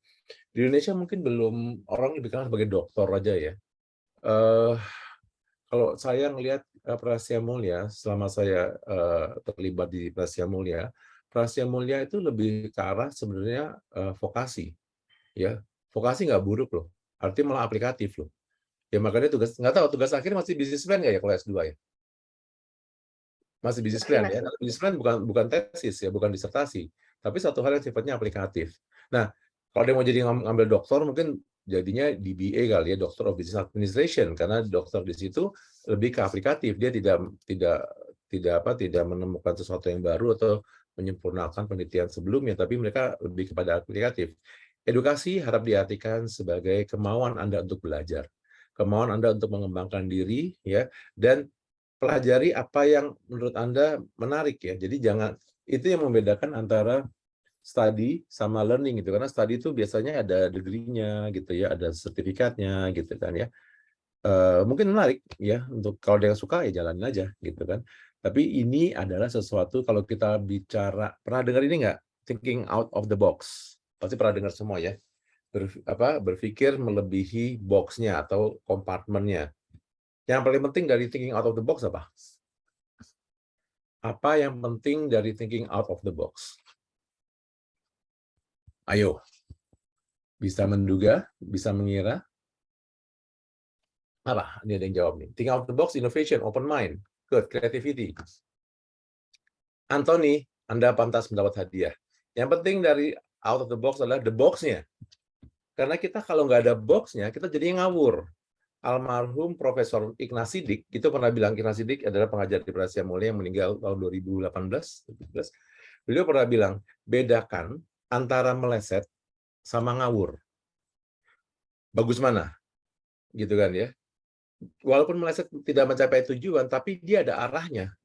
Indonesia mungkin belum, orang lebih kenal sebagai doktor aja ya. Kalau saya melihat Prasetya Mulia, selama saya terlibat di Prasetya Mulia itu lebih ke arah sebenarnya vokasi. Ya, vokasi nggak buruk loh. Artinya malah aplikatif loh. Ya makanya nggak tahu tugas akhir masih business plan nggak ya kalau S2 ya? Masih business plan ya. Kalau business plan bukan tesis ya, bukan disertasi, tapi satu hal yang sifatnya aplikatif. Nah, kalau dia mau jadi ngambil doktor mungkin jadinya DBA kali ya, Doctor of Business Administration, karena dokter di situ lebih ke aplikatif. Dia tidak menemukan sesuatu yang baru atau menyempurnakan penelitian sebelumnya, tapi mereka lebih kepada aplikatif. Edukasi harap diartikan sebagai kemauan Anda untuk belajar, kemauan Anda untuk mengembangkan diri ya, dan pelajari apa yang menurut Anda menarik ya. Jadi jangan, itu yang membedakan antara study sama learning gitu, karena study itu biasanya ada degree-nya gitu ya, ada sertifikatnya gitu kan ya. Mungkin menarik ya, untuk kalau dia suka ya jalanin aja gitu kan. Tapi ini adalah sesuatu, kalau kita bicara, pernah dengar ini nggak? Thinking out of the box. Pasti pernah dengar semua ya. Berpikir melebihi box-nya atau kompartemennya. Yang paling penting dari thinking out of the box apa? Apa yang penting dari thinking out of the box? Ayo. Bisa menduga, bisa mengira. Apa? Ini ada yang jawab nih. Thinking out of the box, innovation, open mind, good, creativity. Anthony, Anda pantas mendapat hadiah. Yang penting dari out of the box adalah the box-nya. Karena kita kalau nggak ada box-nya, kita jadi ngawur. Almarhum Profesor Ignaz Siddiq itu pernah bilang, Ignaz Siddiq adalah pengajar di Prasetya Mulia yang meninggal tahun 2018. Beliau pernah bilang, bedakan antara meleset sama ngawur. Bagus mana? Gitu kan ya. Walaupun meleset tidak mencapai tujuan, tapi dia ada arahnya.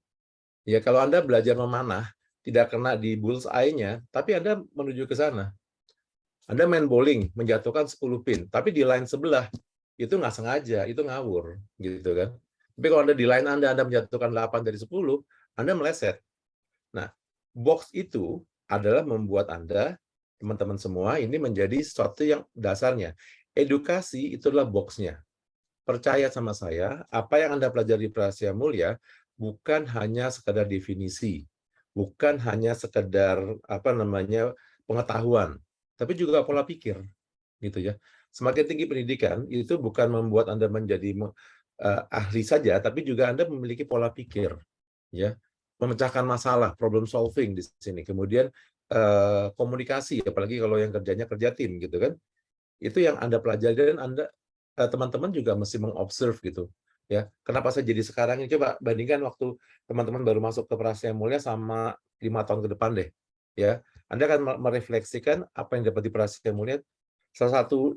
Ya, kalau Anda belajar memanah, tidak kena di bullseye-nya, tapi Anda menuju ke sana. Anda main bowling, menjatuhkan 10 pin, tapi di line sebelah, itu nggak sengaja, itu ngawur. Gitu kan. Tapi kalau Anda di line Anda menjatuhkan 8 dari 10, Anda meleset. Nah, box itu adalah membuat Anda, teman-teman semua, ini menjadi sesuatu yang dasarnya. Edukasi itulah box-nya. Percaya sama saya, apa yang Anda pelajari di Prasetya Mulia bukan hanya sekadar definisi, bukan hanya sekedar pengetahuan, tapi juga pola pikir, gitu ya. Semakin tinggi pendidikan itu bukan membuat Anda menjadi ahli saja, tapi juga Anda memiliki pola pikir, ya, memecahkan masalah, problem solving di sini. Kemudian komunikasi, apalagi kalau yang kerjanya kerja tim gitu kan. Itu yang Anda pelajari dan Anda teman-teman juga mesti mengobserve gitu. Ya, kenapa saya jadi sekarang ini? Coba bandingkan waktu teman-teman baru masuk ke Prasetya Mulia sama 5 tahun ke depan deh. Ya, Anda akan merefleksikan apa yang dapat di Prasetya Mulia. Salah satu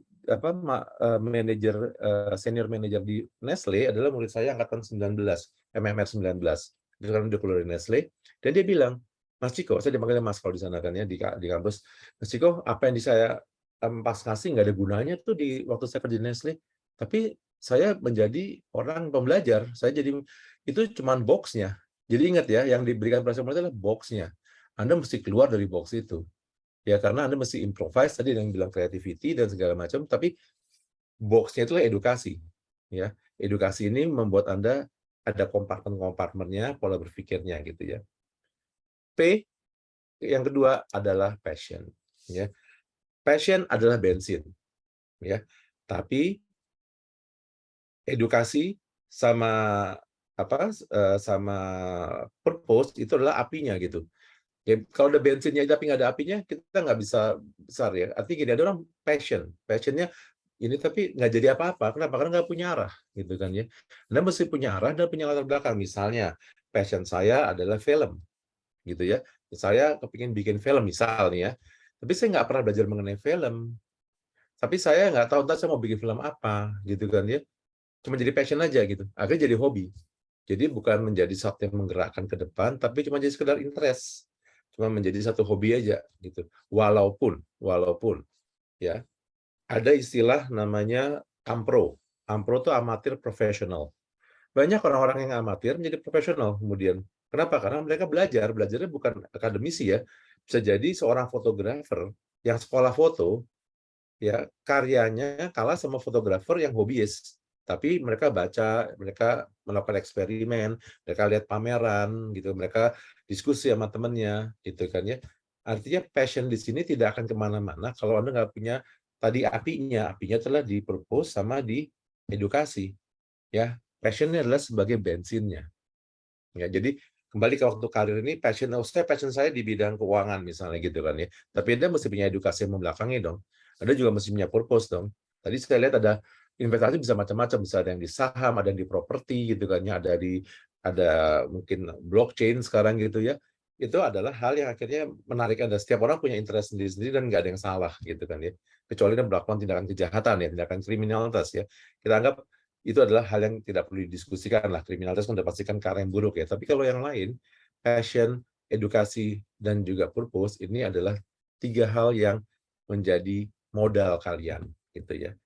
manajer senior manager di Nestle adalah murid saya angkatan 19, MMR 19. Dia sekarang udah keluar dari Nestle dan dia bilang, Mas Ciko, saya dipanggilnya Mas kalau di sana kan ya di kampus. Mas Ciko, apa yang saya pas ngasih nggak ada gunanya tuh di waktu saya kerja di Nestle. Tapi saya menjadi orang pembelajar. Saya jadi itu cuman box-nya. Jadi ingat ya, yang diberikan Prasetya Mulia adalah box-nya. Anda mesti keluar dari box itu. Ya, karena Anda mesti improvise tadi yang bilang creativity dan segala macam, tapi box-nya itu edukasi. Ya, edukasi ini membuat Anda ada kompartemen-kompartemennya, pola berpikirnya gitu ya. P yang kedua adalah passion. Ya, passion adalah bensin. Ya, tapi edukasi sama sama purpose itu adalah apinya gitu. Ya, kalau ada bensinnya tapi nggak ada apinya, kita nggak bisa besar ya. Artinya gini, ada orang passionnya ini tapi nggak jadi apa-apa. Kenapa? Karena nggak punya arah, gitu kan ya. Anda mesti punya arah dan punya latar belakang. Misalnya, passion saya adalah film, gitu ya. Saya kepingin bikin film misalnya, tapi saya nggak pernah belajar mengenai film. Tapi saya nggak tahu saya mau bikin film apa, gitu kan ya. Cuma jadi passion aja gitu. Akhirnya jadi hobi. Jadi bukan menjadi sesuatu yang menggerakkan ke depan, tapi cuma jadi sekedar interest. Cuma menjadi satu hobi aja gitu. Walaupun ya ada istilah namanya AMPRO. AMPRO itu amatir profesional. Banyak orang-orang yang amatir menjadi profesional kemudian. Kenapa? Karena mereka belajarnya bukan akademisi ya. Bisa jadi seorang fotografer yang sekolah foto ya karyanya kalah sama fotografer yang hobiis. Tapi mereka baca, mereka melakukan eksperimen, mereka lihat pameran gitu, mereka diskusi sama temennya gitu kan ya. Artinya passion di sini tidak akan kemana-mana kalau Anda nggak punya tadi apinya telah di purpose sama di edukasi ya. Passionnya adalah sebagai bensinnya ya. Jadi kembali ke waktu karir ini passion saya di bidang keuangan misalnya gitu kan ya. Tapi Anda mesti punya edukasi yang membelakangi dong. Anda juga mesti punya purpose dong. Tadi saya lihat ada investasi bisa macam-macam, bisa ada yang di saham, ada yang di properti gitu kan ya, ada mungkin blockchain sekarang gitu ya. Itu adalah hal yang akhirnya menarik Anda. Setiap orang punya interest sendiri-sendiri dan nggak ada yang salah gitu kan ya. Kecuali Anda melakukan tindakan kejahatan ya, tindakan kriminalitas ya. Kita anggap itu adalah hal yang tidak perlu didiskusikan lah. Kriminalitas kan sudah pastikan cara yang buruk ya. Tapi kalau yang lain, passion, edukasi, dan juga purpose, ini adalah 3 hal yang menjadi modal kalian gitu ya.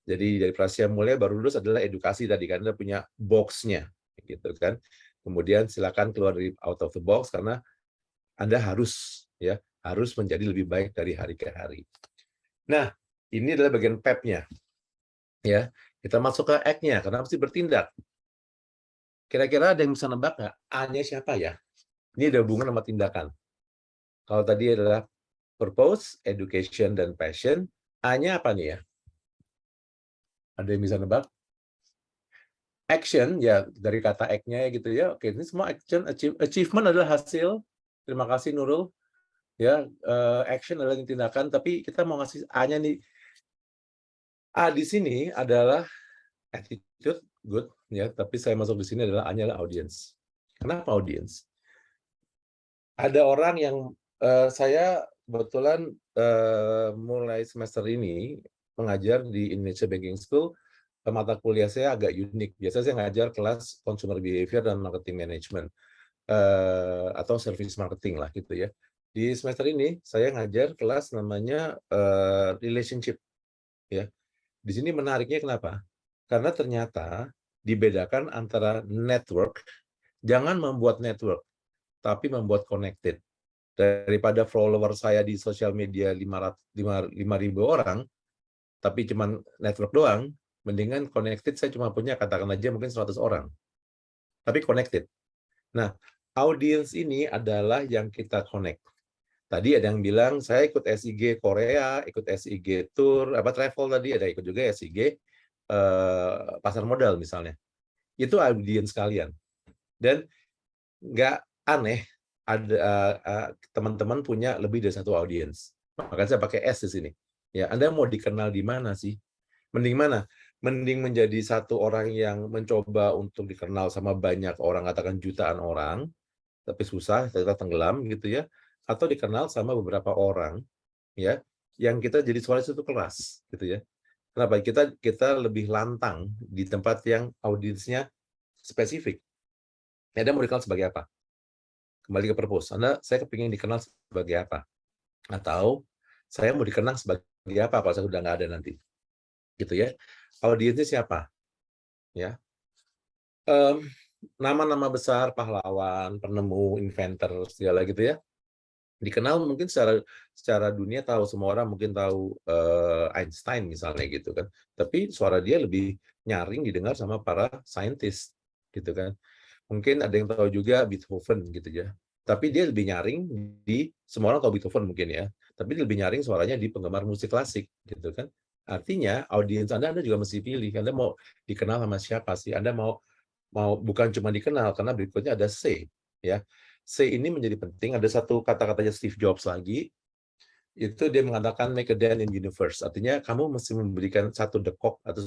Jadi dari Prasetya Mulia baru lulus adalah edukasi tadi kan, Anda punya box-nya gitu kan. Kemudian silakan keluar dari out of the box karena Anda harus menjadi lebih baik dari hari ke hari. Nah, ini adalah bagian PEP-nya. Ya, kita masuk ke act-nya karena mesti bertindak. Kira-kira ada yang bisa nebak nggak? A-nya siapa ya? Ini ada hubungan sama tindakan. Kalau tadi adalah purpose, education, dan passion, A-nya apa nih ya? Ada yang bisa nebak? Action, ya dari kata act-nya ya gitu ya. Oke, ini semua action, achievement adalah hasil. Terima kasih Nurul. Ya, action adalah tindakan, tapi kita mau ngasih A-nya nih. A di sini adalah attitude, good ya, tapi saya masuk di sini adalah A-nya adalah audience. Kenapa audience? Ada orang yang saya kebetulan mulai semester ini mengajar di Indonesia Banking School. Mata kuliah saya agak unik. Biasanya saya ngajar kelas consumer behavior dan marketing management atau service marketing lah gitu ya. Di semester ini saya ngajar kelas namanya relationship ya. Di sini menariknya kenapa? Karena ternyata dibedakan antara network, jangan membuat network, tapi membuat connected. Daripada follower saya di sosial media 5.000 orang, tapi cuma network doang, mendingan connected saya cuma punya katakan aja mungkin 100 orang. Tapi connected. Nah, audience ini adalah yang kita connect. Tadi ada yang bilang saya ikut SIG Korea, ikut SIG tour, travel tadi ada ikut juga SIG pasar modal misalnya. Itu audience kalian. Dan nggak aneh teman-teman punya lebih dari satu audiens. Makanya saya pakai S di sini. Ya, Anda mau dikenal di mana sih? Mending mana? Mending menjadi satu orang yang mencoba untuk dikenal sama banyak orang, katakan jutaan orang, tapi susah, kita tenggelam gitu ya, atau dikenal sama beberapa orang, ya, yang kita jadi suara satu kelas, gitu ya. Kenapa? Kita lebih lantang di tempat yang audiensnya spesifik. Ya, Anda mau dikenal sebagai apa? Kembali ke purpose. Saya kepingin dikenal sebagai apa? Atau saya mau dikenang sebagai apa kalau saya sudah nggak ada nanti, gitu ya. Audiensnya siapa? Ya, nama-nama besar, pahlawan, penemu, inventor, segala gitu ya. Dikenal mungkin secara dunia tahu, semua orang mungkin tahu Einstein misalnya gitu kan. Tapi suara dia lebih nyaring didengar sama para saintis gitu kan. Mungkin ada yang tahu juga Beethoven gitu ya. Tapi dia lebih nyaring semua orang tahu Beethoven mungkin ya. Tapi dia lebih nyaring suaranya di penggemar musik klasik gitu kan. Artinya audiens Anda juga mesti pilih. Anda mau dikenal sama siapa sih? Anda mau bukan cuma dikenal, karena berikutnya ada C ya. C ini menjadi penting. Ada satu kata-katanya Steve Jobs lagi, itu dia mengatakan make a dent in universe. Artinya kamu mesti memberikan satu dekok atau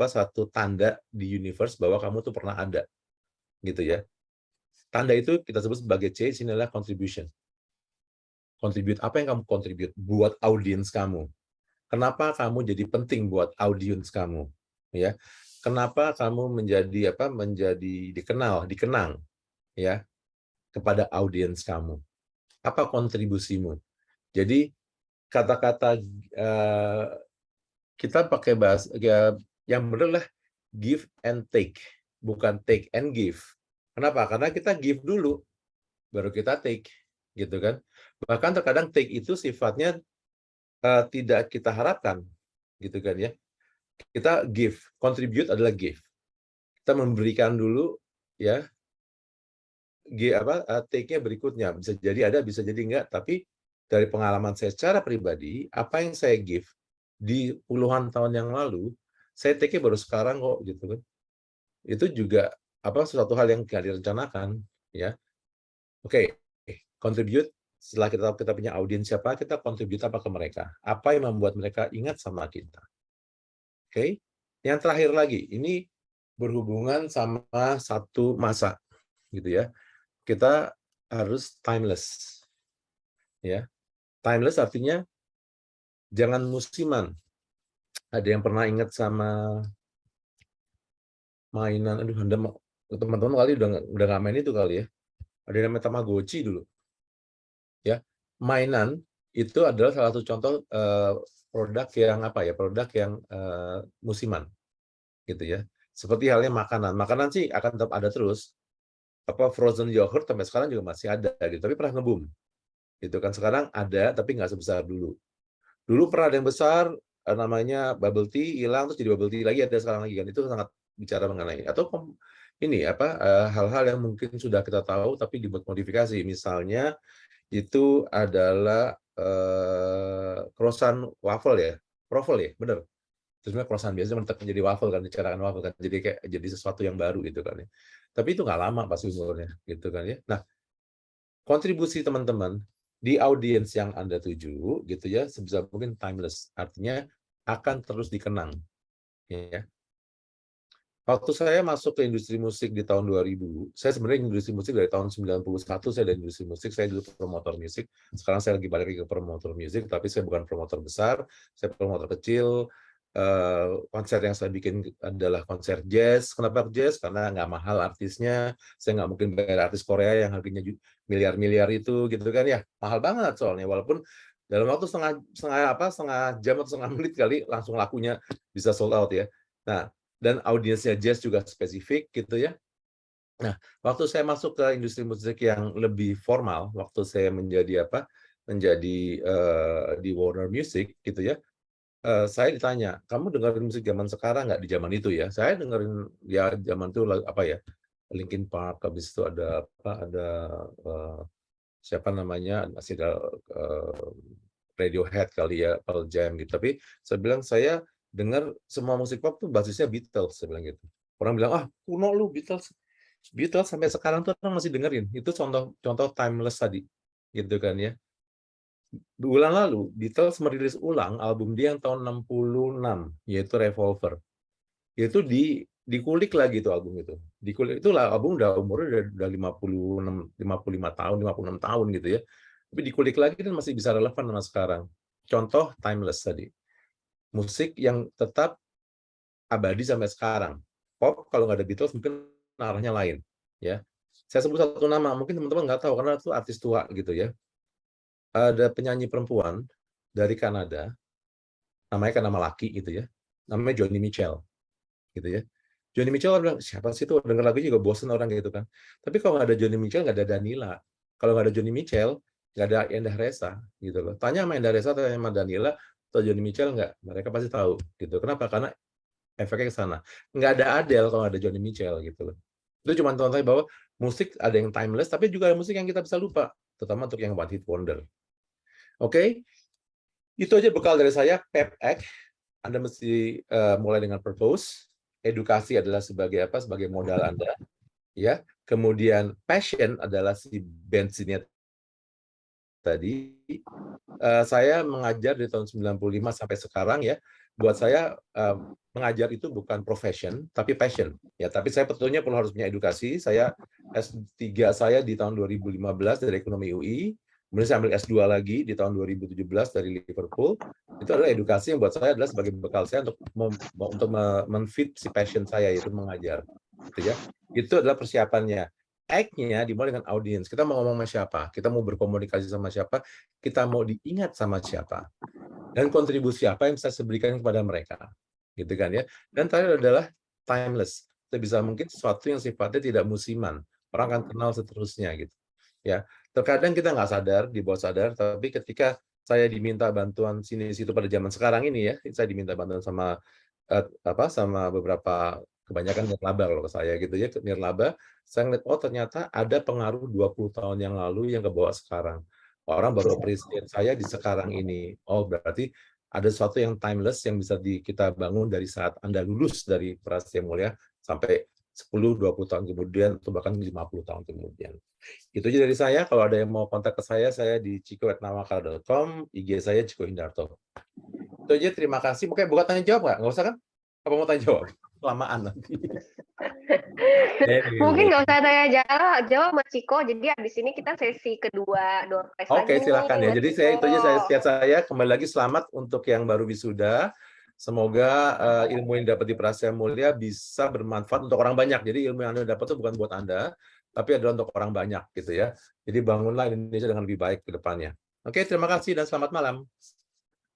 satu tanda di universe bahwa kamu tuh pernah ada gitu ya. Tanda itu kita sebut sebagai C, ini adalah contribution. Contribute, apa yang kamu contribute buat audiens kamu? Kenapa kamu jadi penting buat audiens kamu? Ya, kenapa kamu menjadi dikenang ya kepada audiens kamu? Apa kontribusimu? Jadi kata-kata kita pakai bahasa yang benar lah, give and take, bukan take and give. Kenapa? Karena kita give dulu, baru kita take, gitu kan? Bahkan terkadang take itu sifatnya tidak kita harapkan, gitu kan ya? Kita give, contribute adalah give. Kita memberikan dulu, ya. Take-nya berikutnya bisa jadi ada, bisa jadi enggak. Tapi dari pengalaman saya secara pribadi, apa yang saya give di puluhan tahun yang lalu, saya take-nya baru sekarang kok, gitu kan? Itu juga sesuatu hal yang tidak direncanakan, ya. Oke, contribute. Setelah kita punya audiens siapa, kita contribute apa ke mereka? Apa yang membuat mereka ingat sama kita? Oke. Yang terakhir lagi, ini berhubungan sama satu masa, gitu ya. Kita harus timeless, ya. Timeless artinya jangan musiman. Ada yang pernah ingat sama mainan? Aduh, teman-teman kali udah nggak main itu kali ya. Ada yang namanya Tamagotchi dulu. Ya, mainan itu adalah salah satu contoh produk yang musiman, gitu ya. Seperti halnya makanan sih akan tetap ada terus. Frozen yogurt sampai sekarang juga masih ada, gitu. Tapi pernah nge-boom, gitu kan. Sekarang ada, tapi nggak sebesar dulu. Dulu pernah ada yang besar, namanya bubble tea, hilang terus jadi bubble tea lagi, ada sekarang lagi kan. Itu sangat bicara mengenai atau ini hal-hal yang mungkin sudah kita tahu tapi dibuat modifikasi. Misalnya itu adalah croissant waffle ya, bener. Terusnya croissant biasanya menjadi waffle kan, dicarakan waffle kan, jadi sesuatu yang baru gitu kan ya. Tapi itu nggak lama pasti umurnya, gitu kan ya. Nah, kontribusi teman-teman di audiens yang Anda tuju, gitu ya, sebisa mungkin timeless, artinya akan terus dikenang, ya. Waktu saya masuk ke industri musik di tahun 2000, saya sebenarnya industri musik dari tahun 91, saya dari industri musik, saya dulu promotor musik, sekarang saya lagi balik ke promotor musik, tapi saya bukan promotor besar, saya promotor kecil. Konser yang saya bikin adalah konser jazz. Kenapa jazz? Karena nggak mahal artisnya, saya nggak mungkin bayar artis Korea yang harganya miliar-miliar itu, gitu kan ya, mahal banget soalnya, walaupun dalam waktu setengah jam atau setengah menit kali langsung lakunya bisa sold out ya. Nah, dan audiensnya jazz juga spesifik gitu ya. Nah, waktu saya masuk ke industri musik yang lebih formal, waktu saya menjadi di Warner Music gitu ya, saya ditanya, kamu dengerin musik zaman sekarang nggak? Di zaman itu ya, saya dengerin ya zaman itu Linkin Park, habis itu ada siapa namanya, masih ada Radiohead kali ya, Pearl Jam gitu. Tapi saya bilang saya dengar semua musik pop tuh basisnya Beatles, saya bilang gitu. Orang bilang, kuno lu Beatles. Beatles sampai sekarang tuh orang masih dengerin. Itu contoh timeless tadi, gitu kan ya. Bulan lalu Beatles merilis ulang album dia yang tahun 66, yaitu Revolver. Itu dikulik lagi tuh album itu. Dikulik itu lah album udah umurnya udah 55 tahun, 56 tahun gitu ya. Tapi dikulik lagi dan masih bisa relevan sama sekarang. Contoh timeless tadi. Musik yang tetap abadi sampai sekarang. Pop kalau nggak ada Beatles mungkin arahnya lain, ya. Saya sebut satu nama, mungkin teman-teman nggak tahu karena itu artis tua gitu ya. Ada penyanyi perempuan dari Kanada, namanya kan nama laki gitu ya, namanya Joni Mitchell, gitu ya. Joni Mitchell orang bilang, siapa sih itu, denger lagunya juga bosen orang gitu kan. Tapi kalau nggak ada Joni Mitchell, nggak ada Danila. Kalau nggak ada Joni Mitchell, nggak ada Endah Resa, gitu loh. Tanya sama Endah Resa, tanya sama Danila, atau Joni Mitchell nggak, mereka pasti tahu, gitu. Kenapa? Karena efeknya ke sana. Nggak ada Adele kalau nggak ada Joni Mitchell, gitu loh. Itu cuma contohnya bahwa musik ada yang timeless, tapi juga ada musik yang kita bisa lupa, terutama untuk yang one hit wonder. Oke, itu aja bekal dari saya. PEPX, Anda mesti mulai dengan purpose. Edukasi adalah sebagai apa? Sebagai modal Anda, ya. Kemudian passion adalah si bensinnya tadi. Saya mengajar dari tahun 95 sampai sekarang ya. Buat saya mengajar itu bukan profession, tapi passion. Ya, tapi saya betulnya perlu harus punya edukasi. Saya S3 saya di tahun 2015 dari Ekonomi UI. Kemudian saya ambil S2 lagi di tahun 2017 dari Liverpool. Itu adalah edukasi yang buat saya adalah sebagai bekal saya untuk menfit si passion saya, yaitu mengajar. Gitu ya. Itu adalah persiapannya. Act-nya dimulai dengan audiens. Kita mau ngomong sama siapa? Kita mau berkomunikasi sama siapa? Kita mau diingat sama siapa? Dan kontribusi apa yang bisa saya berikan kepada mereka? Gitu kan ya. Dan terakhir adalah timeless. Bisa mungkin sesuatu yang sifatnya tidak musiman. Orang akan kenal seterusnya gitu. Ya, terkadang kita nggak sadar, di bawah sadar, tapi ketika saya diminta bantuan sini situ pada zaman sekarang ini ya, saya diminta bantuan sama sama beberapa, kebanyakan nirlaba kalau ke saya gitu ya, nirlaba, saya ngeliat oh ternyata ada pengaruh 20 tahun yang lalu yang kebawa sekarang. Orang baru appreciate saya di sekarang ini. Oh, berarti ada sesuatu yang timeless yang bisa kita bangun dari saat Anda lulus dari Prasetya Mulia sampai 10-20 tahun kemudian atau bahkan 50 tahun kemudian. Itu aja dari saya. Kalau ada yang mau kontak ke saya di ciko@nawakala.com, IG saya Ciko Hindarto. Itu aja, terima kasih. Mungkin bukan tanya jawab nggak? Nggak usah kan? Apa mau tanya jawab? Kelamaan nanti. Mungkin nggak usah tanya jawab Mas Ciko. Jadi abis ini kita sesi kedua door prize Oke, lagi silakan nih, ya. Jadi itu aja saya kembali lagi selamat untuk yang baru wisuda. Semoga ilmu yang dapat di Prasetya Mulia bisa bermanfaat untuk orang banyak. Jadi ilmu yang Anda dapat itu bukan buat Anda, tapi adalah untuk orang banyak gitu ya. Jadi bangunlah Indonesia dengan lebih baik ke depannya. Oke, terima kasih dan selamat malam.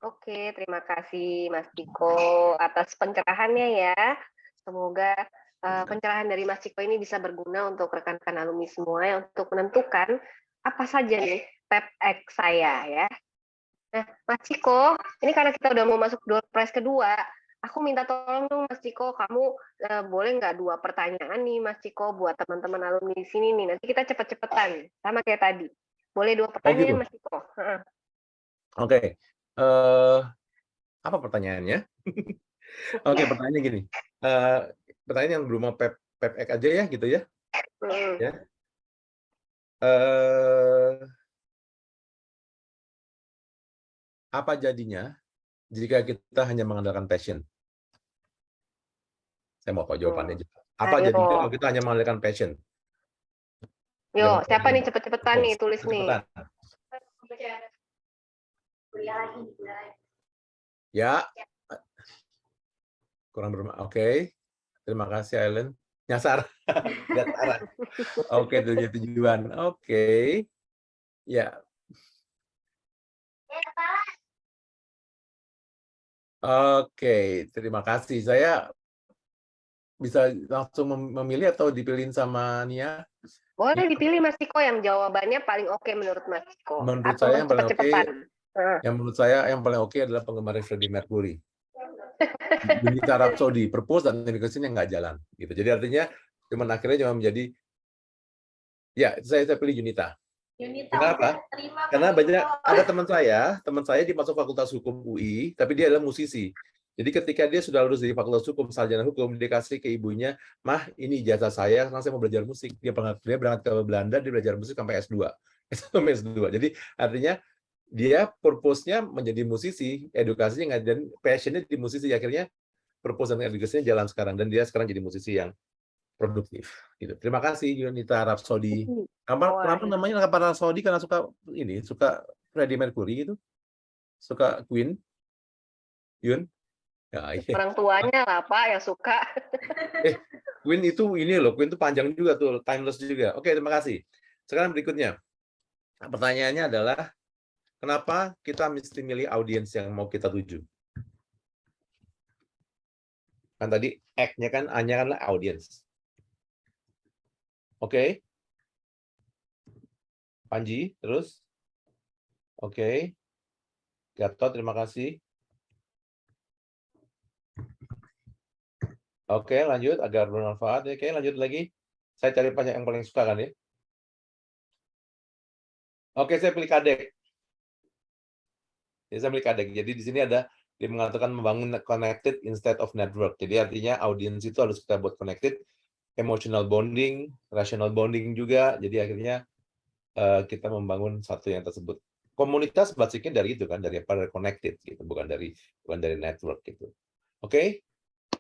Oke, terima kasih Mas Ciko atas pencerahannya ya. Semoga pencerahan dari Mas Ciko ini bisa berguna untuk rekan-rekan alumni semua ya, untuk menentukan apa saja nih PEPX saya ya. Nah, Mas Ciko, ini karena kita udah mau masuk door prize kedua, aku minta tolong dong Mas Ciko, kamu boleh nggak 2 pertanyaan nih Mas Ciko buat teman-teman alumni di sini nih. Nanti kita cepet-cepetan, sama kayak tadi. Boleh 2 pertanyaan gitu. Mas Ciko? Oke. Apa pertanyaannya? Oke, pertanyaannya gini. Pertanyaan yang berupa PEPX aja ya, gitu ya. Ya. Apa jadinya jika kita hanya mengandalkan passion? Saya mau tahu jawabannya. Apa jadinya kalau kita hanya mengandalkan passion? Yo, siapa nih cepet-cepetan nih tulis nih. Ya. Kurang bermakna. Oke. Terima kasih Ellen. Nyasar. Oke, tujuan. Oke. Ya. Oke, terima kasih. Saya bisa langsung memilih atau dipilihin sama Nia? Boleh dipilih Mas Ciko yang jawabannya paling oke menurut Mas Ciko. Menurut atau saya yang paling oke, yang menurut saya yang paling oke adalah penggemar Freddie Mercury. Junita Rhapsody, Purpose dan Dedication yang nggak jalan. Gitu. Jadi artinya cuman akhirnya cuma menjadi, ya saya pilih Junita. Kenapa? Karena banyak ada teman saya dia masuk Fakultas Hukum UI, tapi dia adalah musisi. Jadi ketika dia sudah lulus dari Fakultas Hukum, sarjana hukum, dia kasih ke ibunya, "Mah, ini ijazah saya, karena saya mau belajar musik." Dia berangkat ke Belanda, dia belajar musik sampai S2. Sampai S2. Jadi artinya dia purpose-nya menjadi musisi, edukasinya dan passion-nya di musisi. Akhirnya purpose dan edukasinya jalan sekarang, dan dia sekarang jadi musisi yang produktif. Gitu. Terima kasih Yunita Rhapsody. Kenapa namanya Rhapsody? Karena suka Freddie Mercury gitu, suka Queen. Yun? Ya, iya. Orang tuanya lah Pak yang suka. Queen itu Queen itu panjang juga tuh, timeless juga. Oke, terima kasih. Sekarang berikutnya. Pertanyaannya adalah, kenapa kita mesti milih audiens yang mau kita tuju? Kan tadi act-nya kan, A-nya kan audiens. Oke. Panji, terus? Oke. Gatot, terima kasih. Oke, lanjut agar bermanfaat. Oke, lanjut lagi. Saya cari yang paling suka kan ya. Oke, saya pilih Kadek. Saya pilih Kadek. Jadi di sini ada dia mengatakan membangun connected instead of network. Jadi artinya audiens itu harus kita buat connected, emotional bonding, rational bonding juga. Jadi akhirnya kita membangun satu yang tersebut. Komunitas basicnya dari itu kan, dari apa, connected gitu, bukan dari network gitu. Oke.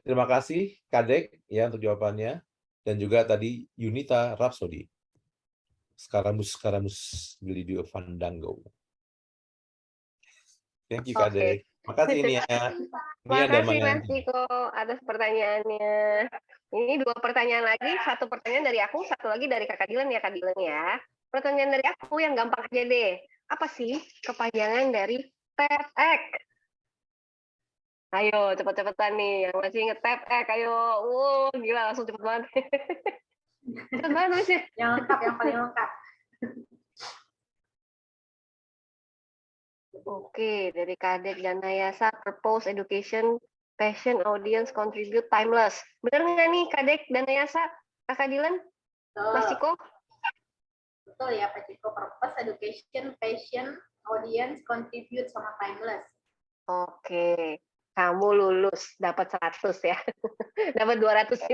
Terima kasih Kadek ya untuk jawabannya, dan juga tadi Yunita Rhapsody. Skaramus beli di Fandango. Thank you Kadek. Makasih Nia. Makasih Mas Ciko atas pertanyaannya. Ini 2 pertanyaan lagi, 1 pertanyaan dari aku, 1 lagi dari Kakak Dilan ya, Kak Dilan ya. Pertanyaan dari aku yang gampang aja deh. Apa sih kepanjangan dari TEDx? Ayo, cepet-cepetan nih. Yang masih inget TEDx, ayo. Gila, langsung cepet banget. Cepet banget, Mas ya. Yang lengkap, yang paling lengkap. Oke, dari Kadek dan Nayasa, Purpose, Education, Passion, Audience, Contribute, Timeless. Bener nggak nih Kadek dan Nayasa? Kakak Dilan? Mas Ciko? Betul ya, Pak Ciko. Purpose, Education, Passion, Audience, Contribute, sama Timeless. Oke. Kamu lulus, dapat 100 ya. Dapat 250.000.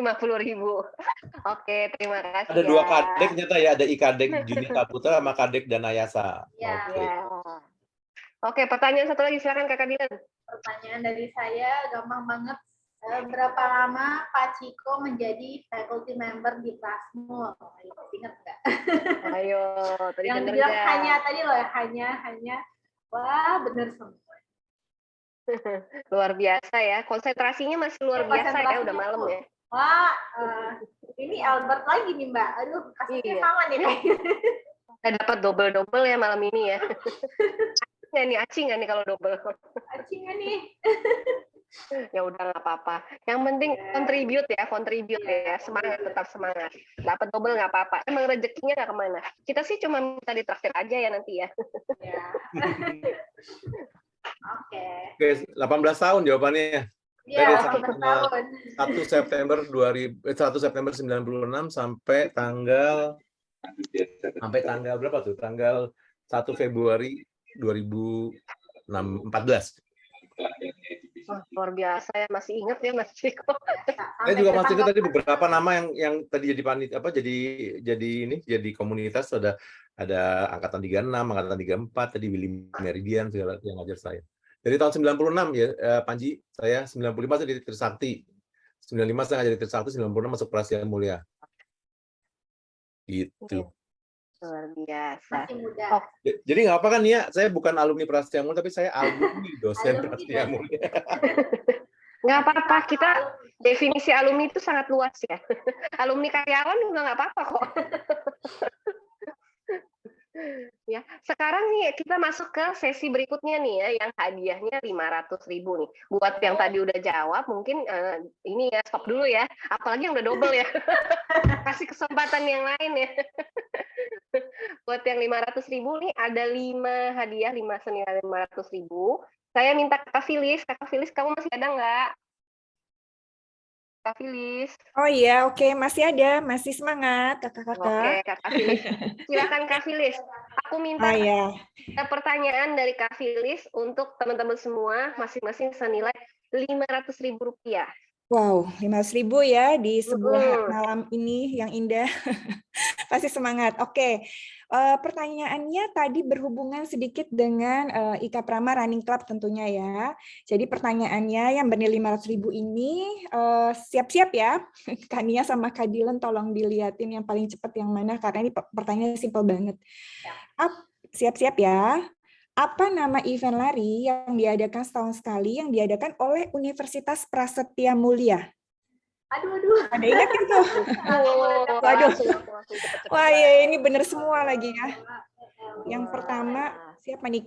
Oke, terima kasih. Ada 2 Kadek ternyata ya, ada Kadek Junita Putra sama Kadek dan Nayasa. Ya. Oke, pertanyaan satu lagi, silakan Kakak Dilan. Pertanyaan dari saya gampang banget. Berapa lama Pak Ciko menjadi faculty member di Prasmul? Ingat nggak? Ayo, tadi yang bener bilang nggak? hanya tadi loh, hanya. Wah, bener semua. Luar biasa ya, konsentrasinya masih luar biasa ya, udah malam ya. Wah, ini Albert lagi nih Mbak. Aduh, kasusnya sama nih kayaknya. Kita dapat double ya malam ini ya. Acing nggak nih kalau double? Acing nggak nih? Ya udah nggak apa-apa. Yang penting contribute ya. Semangat, tetap semangat. Dapat double nggak apa-apa. Emang rezekinya nggak kemana. Kita sih cuma minta ditraktir aja ya nanti ya. Oke. 18 tahun jawabannya. Iya, 1 September 96 sampai tanggal berapa tuh? Tanggal 1 Februari 2014. Luar biasa ya, masih ingat ya Mas Ciko. Saya juga masih ingat tadi beberapa nama yang tadi jadi komunitas. Ada angkatan 36, angkatan 34, tadi Willy Meridian segala yang ngajar saya. Dari tahun 96 ya, Panji, saya 95 saya jadi Trisakti. 95 saya ngajar di Trisakti, 96 masuk Prasetya Mulia. Gitu. Luar biasa. Masih muda. Jadi nggak apa kan ya, saya bukan alumni Prasetya Mulia, tapi saya alumni dosen Prasetya Mulia. Nggak apa-apa, kita definisi alumni itu sangat luas ya. Alumni karyawan juga nggak apa-apa kok. Ya, sekarang nih kita masuk ke sesi berikutnya nih ya, yang hadiahnya 500.000 nih. Buat yang tadi udah jawab, mungkin ini ya stop dulu ya. Apalagi yang udah double ya. Kasih kesempatan yang lain ya. Buat yang 500.000 nih ada 5 hadiah, 5 senilai 500.000. Saya minta Kakak Filis kamu masih ada nggak? Kak Filis. Oh iya, oke, masih ada, masih semangat kakak-kakak. Oke, Kak Filis. Silakan Kak Filis. Aku minta pertanyaan dari Kak Filis untuk teman-teman semua, masing-masing senilai Rp500.000. Wow, 500.000 ya di sebuah Mm-mm. malam ini yang indah. Pasti semangat. Oke, pertanyaannya tadi berhubungan sedikit dengan Ika Prama Running Club tentunya ya. Jadi pertanyaannya yang bernilai 500.000 ini siap-siap ya. Kania sama Kak Dilan tolong dilihatin yang paling cepat yang mana karena ini pertanyaannya simpel banget. Siap-siap ya. Apa nama event lari yang diadakan setahun sekali yang diadakan oleh Universitas Prasetya Mulia? Aduh. Ada ingat itu? Waduh. Wah, ya ini benar semua lagi ya. Yang pertama, siapa nih?